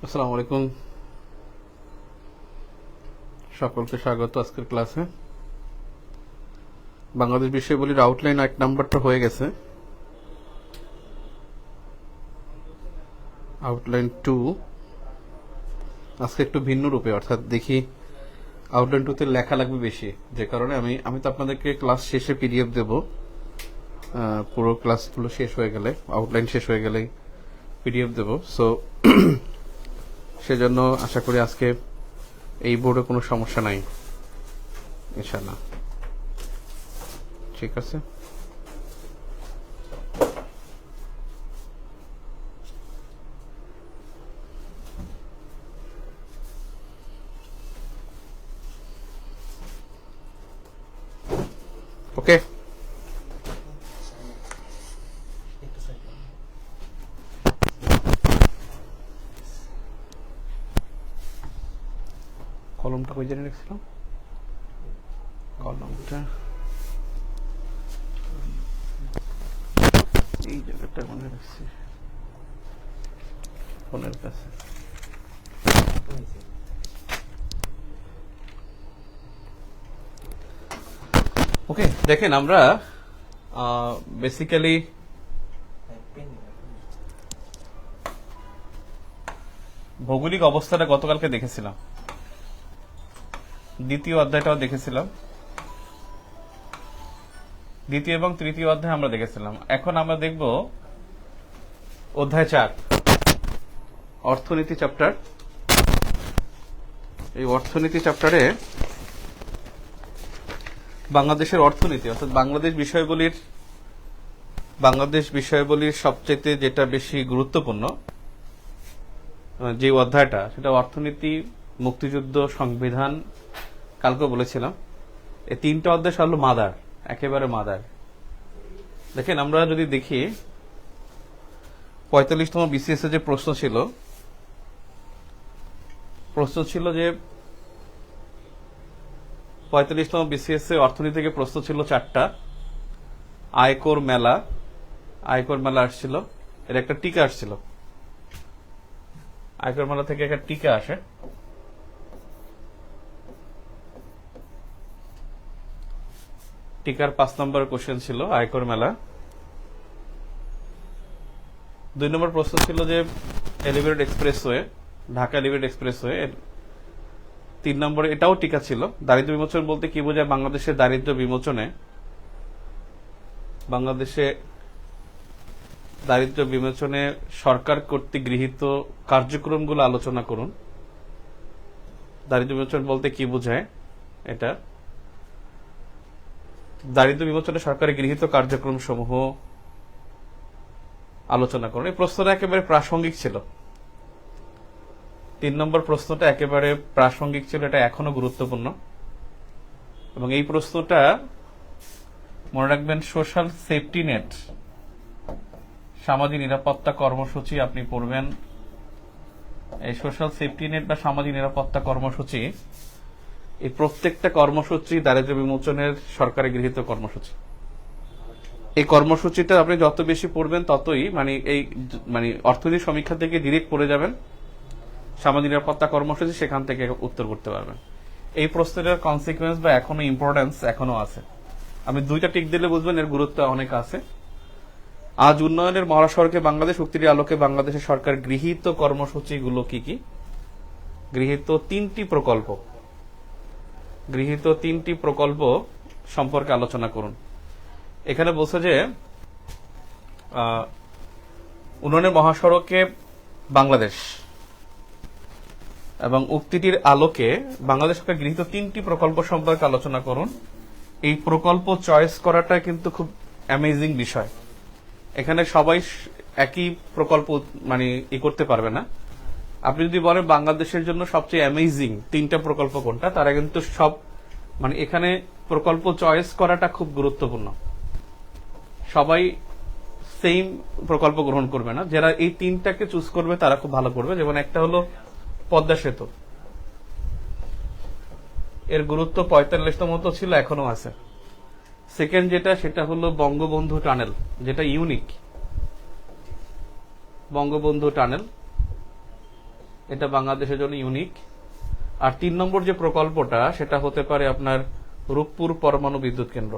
আসসালামু আলাইকুম, সকলকে স্বাগত আজকের ক্লাসে। বাংলাদেশ বিষয়গুলির আউটলাইন 1 নাম্বারটা হয়ে গেছে। আউটলাইন 2 আজকে একটু ভিন্ন রূপে, অর্থাৎ দেখি আউটলাইন 2 তে লেখা লাগবে বেশি, যে কারণে আমি তো আপনাদেরকে ক্লাস শেষে পিডিএফ দেব। পুরো ক্লাসগুলো শেষ হয়ে গেলে, আউটলাইন শেষ হয়ে গেলেই পিডিএফ দেব। সো সেজন্য আশা করি আজকে এই বোর্ডে কোনো সমস্যা নাই ইনশাআল্লাহ। ঠিক আছে, ওকে। কলমটা কই জানি রাখছিলাম, কলমটা এই জায়গাটা মনে রাখছি, ফোনের কাছে। ওকে, দেখেন আমরা বেসিক্যালি ভৌগোলিক অবস্থাটা গতকালকে দেখেছিলাম, দ্বিতীয় অধ্যায়টাও দেখেছিলাম, দ্বিতীয় এবং তৃতীয় অধ্যায় আমরা দেখেছিলাম। এখন আমরা দেখব অধ্যায় 4, অর্থনীতি চ্যাপ্টার। এই অর্থনীতি চ্যাপ্টারে বাংলাদেশের অর্থনীতি, অর্থাৎ বাংলাদেশ বিষয়গুলির সবচেয়ে যেটা বেশি গুরুত্বপূর্ণ যে অধ্যায়টা, সেটা অর্থনীতি, মুক্তিযুদ্ধ, সংবিধান। কালকে বলেছিলাম এই 3টা অধ্যায় হলো মাদার, একেবারে মাদার। দেখেন আমরা যদি দেখি 45তম বিসিএস এ যে প্রশ্ন ছিল যে 45তম বিসিএস এ অর্থনীতি থেকে প্রশ্ন ছিল 4টা। আয়কর মেলা আসছিল, এর একটা টিকা আসছিল। আয়কর মেলা থেকে একটা টিকা আসে। টিকার 5 নম্বর কোশ্চেন ছিল আয়কর মেলা। 2 নম্বর প্রশ্ন ছিল যে elevated expressway, Dhaka elevated expressway. 3 নম্বরে এটাও টিকা ছিল। দারিদ্র বিমোচন বলতে কি বোঝায়? বাংলাদেশের দারিদ্র বিমোচনে সরকার কর্তৃক গৃহীত কার্যক্রমগুলো আলোচনা করুন। দারিদ্র বিমোচন বলতে কি বোঝায়? এটা দারিদ্র বিমোচনে সরকারের গৃহীত কার্যক্রম সমূহ আলোচনা করুন। এই প্রশ্নটা একেবারে প্রাসঙ্গিক ছিল। 3 নম্বর প্রশ্নটা একেবারে প্রাসঙ্গিক ছিল, এটা এখনো গুরুত্বপূর্ণ। এবং এই প্রশ্নটা মনে রাখবেন, সোশ্যাল সেফটি নেট, সামাজিক নিরাপত্তা কর্মসূচি আপনি পড়বেন। এই সোশ্যাল সেফটি নেট বা সামাজিক নিরাপত্তা কর্মসূচি, এই প্রত্যেকটা কর্মসূচি দারিদ্র বিমোচনের সরকারের গৃহীত কর্মসূচি। এই কর্মসূচিটা আপনি যত বেশি পড়বেন ততই মানে অর্থনীতি সমীক্ষা থেকে ডিরেক্ট পড়ে যাবেন, সামাজিক নিরাপত্তা কর্মসূচি, সেখান থেকে উত্তর করতে পারবেন। এই প্রশ্নটার কনসিকুয়েন্স বা এখনো ইম্পর্টেন্স এখনো আছে। আমি 2টা টিক দিলে বুঝবেন এর গুরুত্ব অনেক আছে। আজ উন্নয়নের মহাসড়কে বাংলাদেশ, উক্তির আলোকে বাংলাদেশের সরকার গৃহীত কর্মসূচিগুলো কি কি? গৃহীত 3টি প্রকল্প সম্পর্কে আলোচনা করুন। এখানে বলছে যে উন্নয়নের মহাসড়কে বাংলাদেশ এবং উক্তিটির আলোকে বাংলাদেশ সরকার গৃহীত 3টি প্রকল্প সম্পর্কে আলোচনা করুন। এই প্রকল্প চয়েস করাটা কিন্তু খুব অ্যামেজিং বিষয়। এখানে সবাই একই প্রকল্প করতে পারবে না। আপনি যদি বলেন বাংলাদেশের জন্য সবচেয়ে অ্যামেজিং 3টা প্রকল্প কোনটা, তারা কিন্তু সব এখানে প্রকল্প চয়েস করাটা খুব গুরুত্বপূর্ণ। সবাই সেম প্রকল্প গ্রহণ করবে না। যারা এই 3টাকে চুজ করবে তারা খুব ভালো করবে। যেমন একটা হলো পদ্মা সেতু, এর গুরুত্ব 45তম ছিল, এখনো আছে। সেকেন্ড সেটা হলো বঙ্গবন্ধু টানেল, যেটা ইউনিক। বঙ্গবন্ধু টানেল এটা বাংলাদেশের জন্য ইউনিক। আর 3 নম্বর যে প্রকল্পটা সেটা হতে পারে আপনার রূপপুর পরমাণু বিদ্যুৎ কেন্দ্র,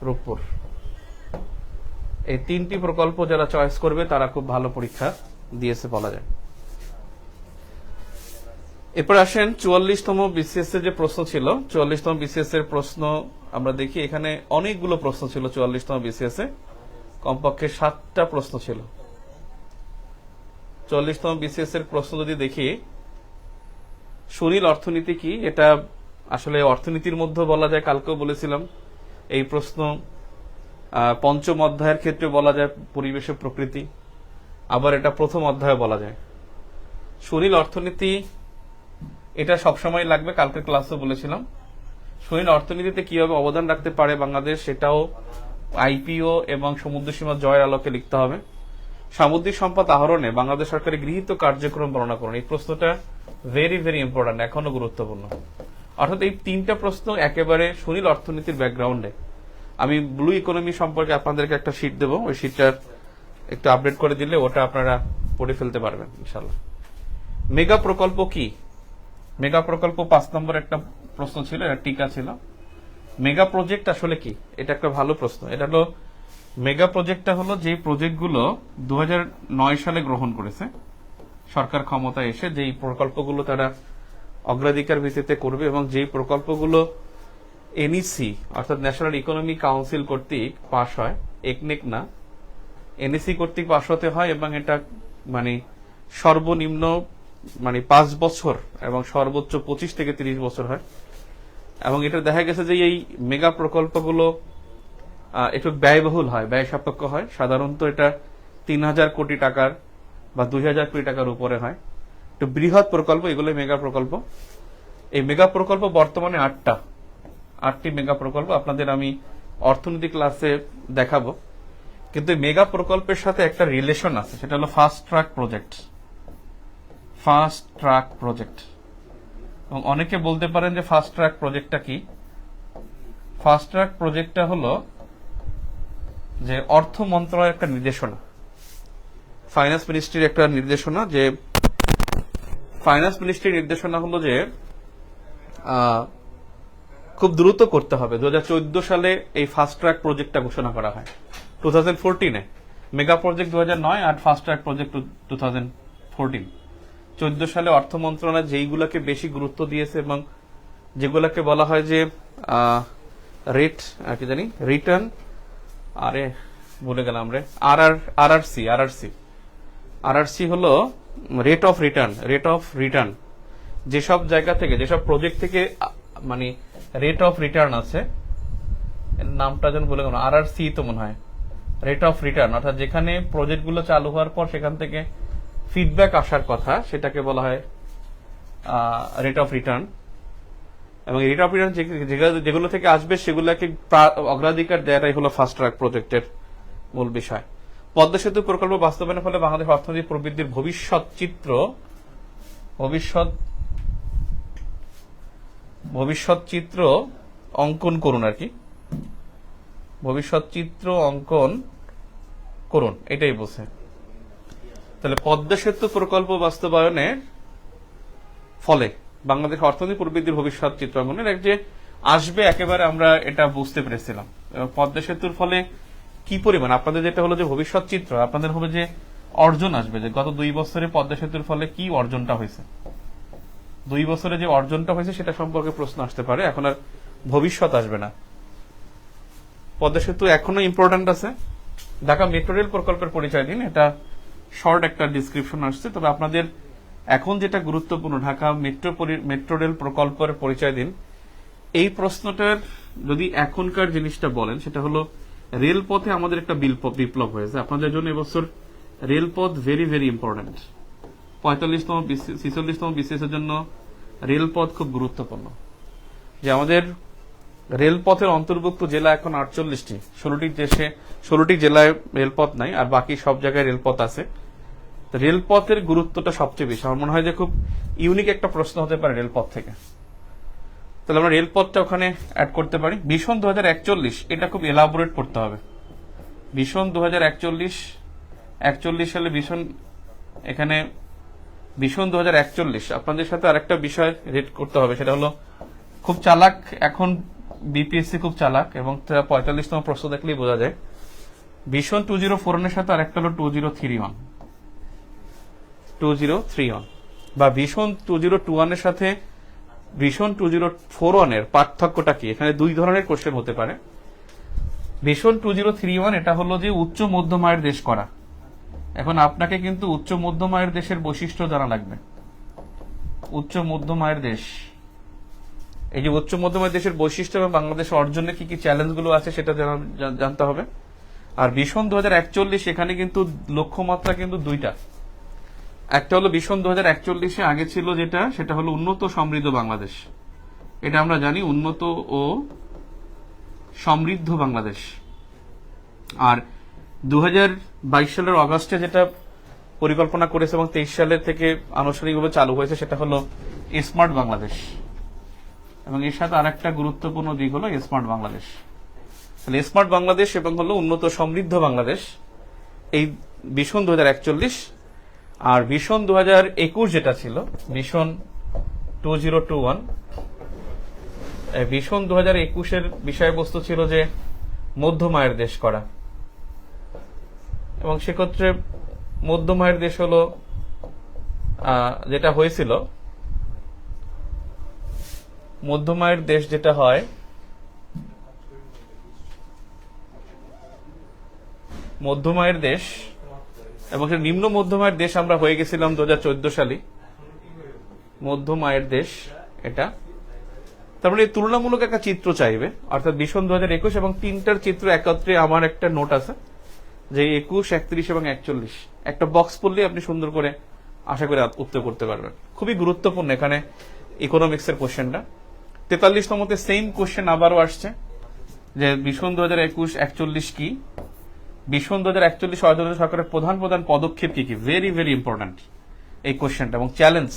রূপপুর। এই 3টি প্রকল্প যারা চয়েস করবে তারা খুব ভালো পরীক্ষা দিয়েছে বলা যায়। এরপর আসেন 44তম বিসিএস এর যে প্রশ্ন ছিল। 44তম বিসিএস এর প্রশ্ন আমরা দেখি, এখানে অনেকগুলো প্রশ্ন ছিল 44তম বিসিএস এ, কমপক্ষে 7টা প্রশ্ন ছিল। 44তম বিসিএস এর প্রশ্ন যদি দেখি, সুনীল অর্থনীতি কি, এটা আসলে অর্থনীতির মধ্যে বলা যায়, কালকেও বলেছিলাম এই প্রশ্ন পঞ্চম অধ্যায়ের ক্ষেত্রে বলা যায় পরিবেশ ও প্রকৃতি, আবার এটা প্রথম অধ্যায়ে বলা যায়। সুনীল অর্থনীতি এটা সবসময় লাগবে, কালকের ক্লাসে বলেছিলাম। সুনীল অর্থনীতিতে কিভাবে অবদান রাখতে পারে বাংলাদেশ, সেটাও আইপিও এবং সমুদ্র সীমা জয়ের আলোকে লিখতে হবে। সামুদ্রিক সম্পদ আহরণে বাংলাদেশ সরকারের গৃহীত কার্যক্রম বর্ণনা করুন। এই প্রশ্নটা ভেরি ভেরি ইম্পর্টেন্ট, এখনো গুরুত্বপূর্ণ। অর্থাৎ এই 3টা প্রশ্ন একেবারে সুনীল অর্থনীতির ব্যাকগ্রাউন্ডে। আমি ব্লু ইকোনমি সম্পর্কে আপনাদেরকে একটা শীট দেবো, ওই শীটটা একটু আপডেট করে দিলে ওটা আপনারা পড়ে ফেলতে পারবেন ইনশাল্লাহ। মেগা প্রকল্প কি? মেগা প্রকল্প 5 নম্বর একটা প্রশ্ন ছিল, এটা টিকা ছিল। মেগা প্রজেক্ট আসলে কি, এটা একটা ভালো প্রশ্ন। এটা হলো মেগা প্রজেক্টটা হলো যে প্রজেক্টগুলো 2009 সালে গ্রহণ করেছে সরকার ক্ষমতায় এসে, যেই প্রকল্পগুলো তারা অগ্রাধিকার ভিত্তিতে করবে এবং যেই প্রকল্পগুলো এনইসি অর্থাৎ ন্যাশনাল ইকোনমিক কাউন্সিল কর্তৃক পাশ হয়, একনেক না, এনইসি কর্তৃক পাশ হতে হয়, এবং এটা মানে সর্বনিম্ন 5 বছর এবং সর্বোচ্চ 25 থেকে 30 বছর হয়। এবং এটা দেখা গেছে যে এই মেগা প্রকল্পগুলো একটু ব্যয়বহুল হয়, ব্যয় সাপেক্ষ হয়। সাধারণত এটা 3000 কোটি টাকার বা 2000 কোটি টাকার উপরে হয়। একটু বৃহৎ প্রকল্প, এগুলো মেগা প্রকল্প। এই মেগা প্রকল্প বর্তমানে 8টি মেগা প্রকল্প আপনাদের আমি অর্থনীতি ক্লাসে দেখাবো। কিন্তু মেগা প্রকল্পের সাথে একটা রিলেশন আছে, সেটা হলো fast track project. Fast track project, এবং অনেকে বলতে পারেন যে ফাস্ট ট্র্যাক প্রজেক্টটা কি। ফাস্ট ট্র্যাক প্রজেক্টটা হলো যে অর্থ মন্ত্রণালয়ের একটা নির্দেশনা, ফাইন্যান্স মিনিস্ট্রির একটা নির্দেশনা, যে ফাইন্যান্স মিনিস্ট্রির নির্দেশনা হলো যে খুব দ্রুত করতে হবে। 2014 সালে এই ফাস্ট ট্র্যাক প্রজেক্টটা ঘোষণা করা হয়, 2014-এ। মেগা প্রজেক্ট 2009 আর ফাস্ট ট্র্যাক প্রজেক্ট 2014। 14 সালে অর্থ মন্ত্রণালয় যেইগুলোকে বেশি গুরুত্ব দিয়েছে এবং যেগুলোকে বলা হয় যে রেট আর কি জানি রিটার্ন, আরে ভুলে গেলাম রে, আরআরসি হলো রেট অফ রিটার্ন। যেসব জায়গা থেকে, যেসব প্রজেক্ট থেকে মানে রেট অফ রিটার্ন আছে, নামটা যেন ভুলে গেলাম, আরআরসি তো মনে হয়, রেট অফ রিটার্ন, অর্থাৎ যেখানে প্রজেক্টগুলো চালু হওয়ার পর সেখান থেকে ফিডব্যাক আসার কথা, সেটাকে বলা হয় রেট অফ রিটার্ন। এবং রেট অফ রিটার্ন যেগুলো থেকে আসবে সেগুলোকে অগ্রাধিকার দেওয়াটাই হলো ফাস্ট ট্র্যাক প্রজেক্টের মূল বিষয়। পদ্মা সেতু প্রকল্প বাস্তবায়নের ফলে বাংলাদেশ অর্থনৈতিক প্রবৃদ্ধির ভবিষ্যৎ চিত্র অঙ্কন করুন আর কি, ভবিষ্যৎ চিত্র অঙ্কন করুন, এটাই বলছে। তাহলে পদ্মা সেতু প্রকল্প বাস্তবায়নের ফলে বাংলাদেশ অর্থনৈতিক প্রবৃদ্ধির ভবিষ্যৎ চিত্র অঙ্কনের যে আসবে একেবারে আমরা এটা বুঝতে পেরেছিলাম। পদ্মা সেতুর ফলে কি পরিমাণ, আপনাদের যেটা হলো যে ভবিষ্যৎ চিত্র, আপনাদের হবে যে অর্জন আসবে, যে গত 2 বছরে পদ্মা সেতুর ফলে কি অর্জনটা হয়েছে, 2 বছরে যে অর্জনটা হয়েছে সেটা সম্পর্কে প্রশ্ন আসতে পারে। এখন আর ভবিষ্যৎ আসবে না। পদ্মা সেতু এখনো ইম্পর্টেন্ট আছে। ঢাকা মেট্রো রেল প্রকল্পের পরিচয় দিন, এটা শর্ট একটা ডিসক্রিপশন আসছে, তবে আপনাদের এখন যেটা গুরুত্বপূর্ণ, ঢাকা মেট্রো রেল প্রকল্পের পরিচয় দিন। এই প্রশ্নটার যদি এখনকার জিনিসটা বলেন, সেটা হলো রেলপথে আমাদের একটা বিপ্লব হয়েছে। আপনাদের জন্য এবছর রেলপথ ভেরি ভেরি ইম্পর্টেন্ট। 46তম বিসিএস এর জন্য রেলপথ খুব গুরুত্বপূর্ণ। যে আমাদের রেলপথের অন্তর্ভুক্ত জেলা এখন 48টি, 16টি জেলায় রেলপথ নাই, আর বাকি সব জায়গায় রেলপথ আছে। রেলপথের গুরুত্বটা সবচেয়ে বেশি। আমার মনে হয় যে খুব ইউনিক একটা প্রশ্ন হতে পারে রেলপথ থেকে। তাহলে আমরা রেলপথটা ওখানে অ্যাড করতে পারি। ভিশন 2041, এটা খুব এলাবোরেট করতে হবে। ভিশন 2041 সালে ভিশন, এখানে ভীষণ 2041 আপনাদের সাথে আরেকটা বিষয় রেড করতে হবে, সেটা হলো খুব চালাক এখন বিপিএসসি, খুব চালাক, এবং 45তম প্রশ্ন দেখলেই বোঝা যায়। ভীষণ 2041 এর সাথে আরেকটা হলো 2031 বা ভীষণ 2021 এর সাথে ভীষণ 2041 এর পার্থক্যটা কি? এখানে দুই ধরনের কোশ্চেন হতে পারে। ভীষণ 2031 এটা হলো যে উচ্চ মধ্যম আয়ের দেশ করা। এখন আপনাকে কিন্তু উচ্চ মধ্যম আয়ের দেশের বৈশিষ্ট্য জানা লাগবে। উচ্চ মধ্যম আয়ের দেশ, এই যে উচ্চ মধ্যম আয়ের দেশের বৈশিষ্ট্য এবং বাংলাদেশ অর্জনে কি কি চ্যালেঞ্জগুলো আছে সেটা জানতে হবে। আর ভীষণ 2041 এখানে কিন্তু লক্ষ্যমাত্রা কিন্তু দুইটা। একটা হলো ভীষণ 2041 আগে ছিল যেটা, সেটা হলো উন্নত সমৃদ্ধ বাংলাদেশ। এটা আমরা জানি, উন্নত ও সমৃদ্ধ বাংলাদেশ। আর 2022 সালের অগাস্টে যেটা পরিকল্পনা করেছে এবং 23 সালের থেকে আনুষ্ঠানিকভাবে চালু হয়েছে সেটা হলো স্মার্ট বাংলাদেশ। এবং এর সাথে আরেকটা গুরুত্বপূর্ণ দিক হলো স্মার্ট বাংলাদেশ। তাহলে স্মার্ট বাংলাদেশ এবং হলো উন্নত সমৃদ্ধ বাংলাদেশ, এই ভীষণ 2041। আর ভীষণ 2021 যেটা ছিল ভীষণ 2021, ভীষণ 2021 বিষয়বস্তু ছিল যে মধ্যম আয়ের দেশ করা। এবং সেক্ষেত্রে মধ্যম আয়ের দেশ হলো যেটা হয়েছিল, মধ্যম আয়ের দেশ যেটা হয়, মধ্যম আয়ের দেশ এবং নিম্ন মধ্যম আয়ের দেশ আমরা হয়ে গেছিলাম 2014 সালে মধ্যম আয়ের দেশ। এটা তার মানে তুলনামূলক একটা চিত্র চাইবে, অর্থাৎ ভীষণ 2021 এবং তিনটার চিত্র একত্রে আমার একটা নোট আছে যে 21, 31 এবং 41 একটা বক্স পড়লে আপনি সুন্দর করে আশা করে উত্তর করতে পারবেন। খুবই গুরুত্বপূর্ণ এখানে ইকোনমিক্সের কোশ্চেনটা। 43তমতে সেম কোশ্চেন আবারও আসছে যে ভীষণ 2021, 41 কি, ভীষণ 2041 অর্থনৈতিক সরকারের প্রধান প্রধান পদক্ষেপ কি কি। ভেরি ভেরি ইম্পর্টেন্ট এই কোশ্চেনটা এবং চ্যালেঞ্জ।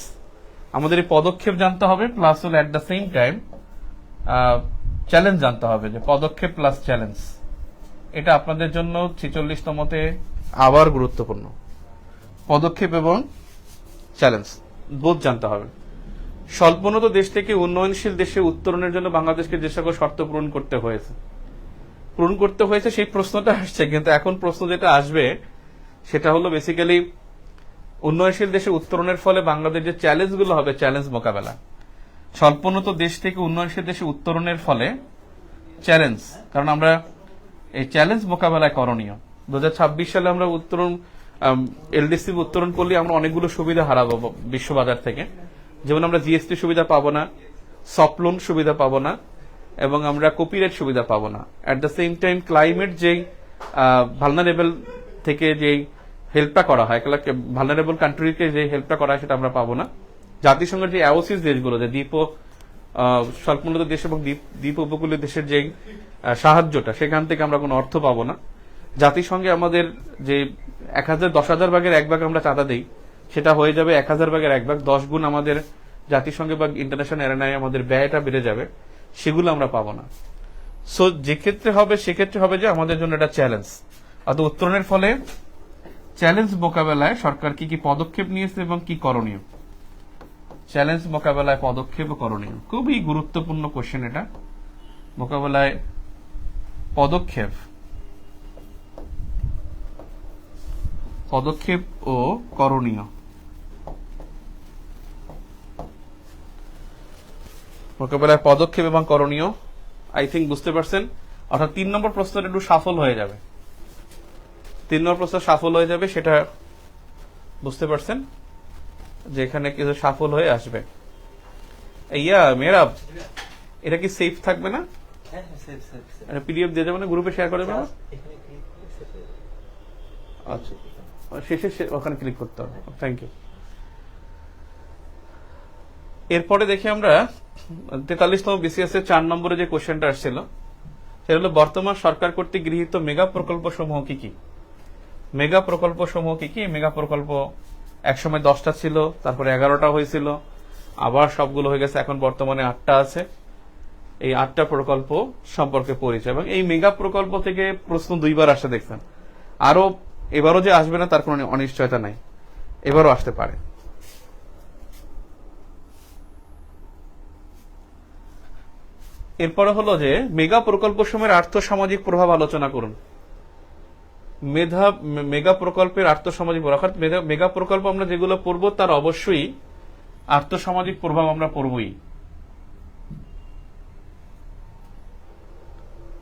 আমাদের এই পদক্ষেপ জানতে হবে প্লাস হল at the same time challenge জানতে হবে, যে পদক্ষেপ প্লাস চ্যালেঞ্জ। এটা আপনাদের জন্য 46তমতে আবার গুরুত্বপূর্ণ। পদক্ষেপ এবং চ্যালেঞ্জ বোধ জানতে হবে। স্বল্পোন্নত দেশ থেকে উন্নয়নশীল দেশে উত্তরণের জন্য বাংলাদেশকে যে সকল শর্ত পূরণ করতে হয়েছে সেই প্রশ্নটা আসছে। কিন্তু এখন প্রশ্ন যেটা আসবে সেটা হলো বেসিক্যালি উন্নয়নশীল দেশে উত্তরণের ফলে বাংলাদেশ যে চ্যালেঞ্জগুলো হবে, চ্যালেঞ্জ মোকাবেলা। স্বল্পোন্নত দেশ থেকে উন্নয়নশীল দেশে উত্তরণের ফলে চ্যালেঞ্জ, কারণ আমরা এই চ্যালেঞ্জ মোকাবেলায় করণীয়। 2026 সালে আমরা উত্তরণ এলডিসি উত্তরণ করলে আমরা অনেকগুলো সুবিধা হারাবো বিশ্ববাজার থেকে। যেমন আমরা জিএসটি সুবিধা পাবো না, সফট লোন সুবিধা পাবো না, এবং আমরা কপিরাইট সুবিধা পাবো না। At the same time climate যেই ভালনারেবল থেকে যেই হেল্পটা করা হয়, ভালনারেবল কান্ট্রিকে যে হেল্পটা করা হয় সেটা আমরা পাবো না। জাতিসংঘের যে অ্যাওসিস দেশগুলো, যে দ্বীপ ও স্বল্পোন্নত দেশ এবং দ্বীপ উপকূলীয় দেশের যে সাহায্যটা, সেখান থেকে আমরা কোনো অর্থ পাবো না। জাতিসংঘে আমাদের যে 10,000 ভাগের 1 ভাগ আমরা চাঁদা দিই, সেটা হয়ে যাবে 1000 ভাগের 1 ভাগ। 10 গুণ আমাদের জাতিসংঘে বা ইন্টারন্যাশনাল এরেনায় আমাদের ব্যয়টা বেড়ে যাবে, সেগুলো আমরা পাবো না। সো যে ক্ষেত্রে হবে সেক্ষেত্রে হবে যে আমাদের জন্য এটা চ্যালেঞ্জ। অর্থাৎ উত্তরণের ফলে চ্যালেঞ্জ মোকাবেলায় সরকার কি কি পদক্ষেপ নিয়েছে এবং কি করণীয়। চ্যালেঞ্জ মোকাবেলায় পদক্ষেপ ও করণীয় খুবই গুরুত্বপূর্ণ কোশ্চেন এটা। মোকাবেলায় পদক্ষেপ ও করণীয়। মোকাবেলায় পদক্ষেপ এবং করণীয়, আই থিঙ্ক বুঝতে পারছেন। অর্থাৎ 3 নম্বর প্রশ্নটা একটু সাফল হয়ে যাবে, 3 নম্বর প্রশ্ন সাফল হয়ে যাবে, সেটা বুঝতে পারছেন যে এখানে কিছু সাফল হয়ে আসবে। ইয়া মেয়েরা, এটা কি সেফ থাকবে না? পিডিএফ দিয়ে যাবে না, গ্রুপে শেয়ার করে দেবে? আচ্ছা, শেষে ওখানে ক্লিক করতে হবে। Thank you. এরপরে দেখি আমরা 43তম বিসিএস এর 4 নম্বরে যে কোশ্চেনটা আসছিল সেটা হলো বর্তমান সরকার কর্তৃক গৃহীত মেগা প্রকল্প সমূহ কি কি। মেগা প্রকল্প সমূহ কি কি? মেগা প্রকল্প একসময় 10টা ছিল, তারপরে 11টা হয়েছিল, আবার সবগুলো হয়ে গেছে, এখন বর্তমানে 8টা আছে। এই 8টা প্রকল্প সম্পর্কে পরিচয়। এবং এই মেগা প্রকল্প থেকে প্রশ্ন 2বার আসে দেখছেন। আরো এবারও যে আসবে না তার কোনো অনিশ্চয়তা নাই, এবারও আসতে পারে। এরপরে হলো যে মেগা প্রকল্প সময়ের আর্থ সামাজিক প্রভাব আলোচনা করুন। মেগা প্রকল্পের আর্থসামাজিক প্রভাব, অর্থাৎ মেগা প্রকল্প আমরা যেগুলো পড়বো তার অবশ্যই আর্থসামাজিক প্রভাব আমরা পড়বই।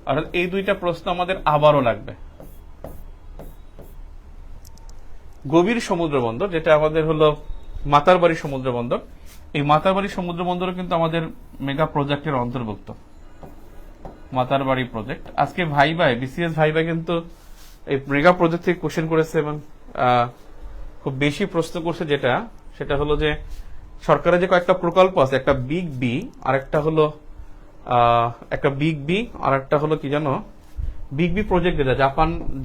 আর এই দুইটা প্রশ্ন আমাদের আবারও লাগবে। গভীর সমুদ্র বন্দর, যেটা আমাদের হলো মাতারবাড়ি সমুদ্র বন্দর, এই মাতারবাড়ি সমুদ্র বন্দর কিন্তু আমাদের মেগা প্রজেক্টের অন্তর্ভুক্ত। মাতারবাড়ি প্রজেক্ট আজকে ভাইভাই, বিসিএস ভাইভাই কিন্তু এই মেগা প্রজেক্ট থেকে কোশ্চেন করেছে এবং খুব বেশি প্রশ্ন করছে, সেটা হলো যে সরকারের যে কয়েকটা প্রকল্প আছে, একটা বিগ বি আর একটা হলো কি জানো, বিগ বি প্রজেক্ট, যেটা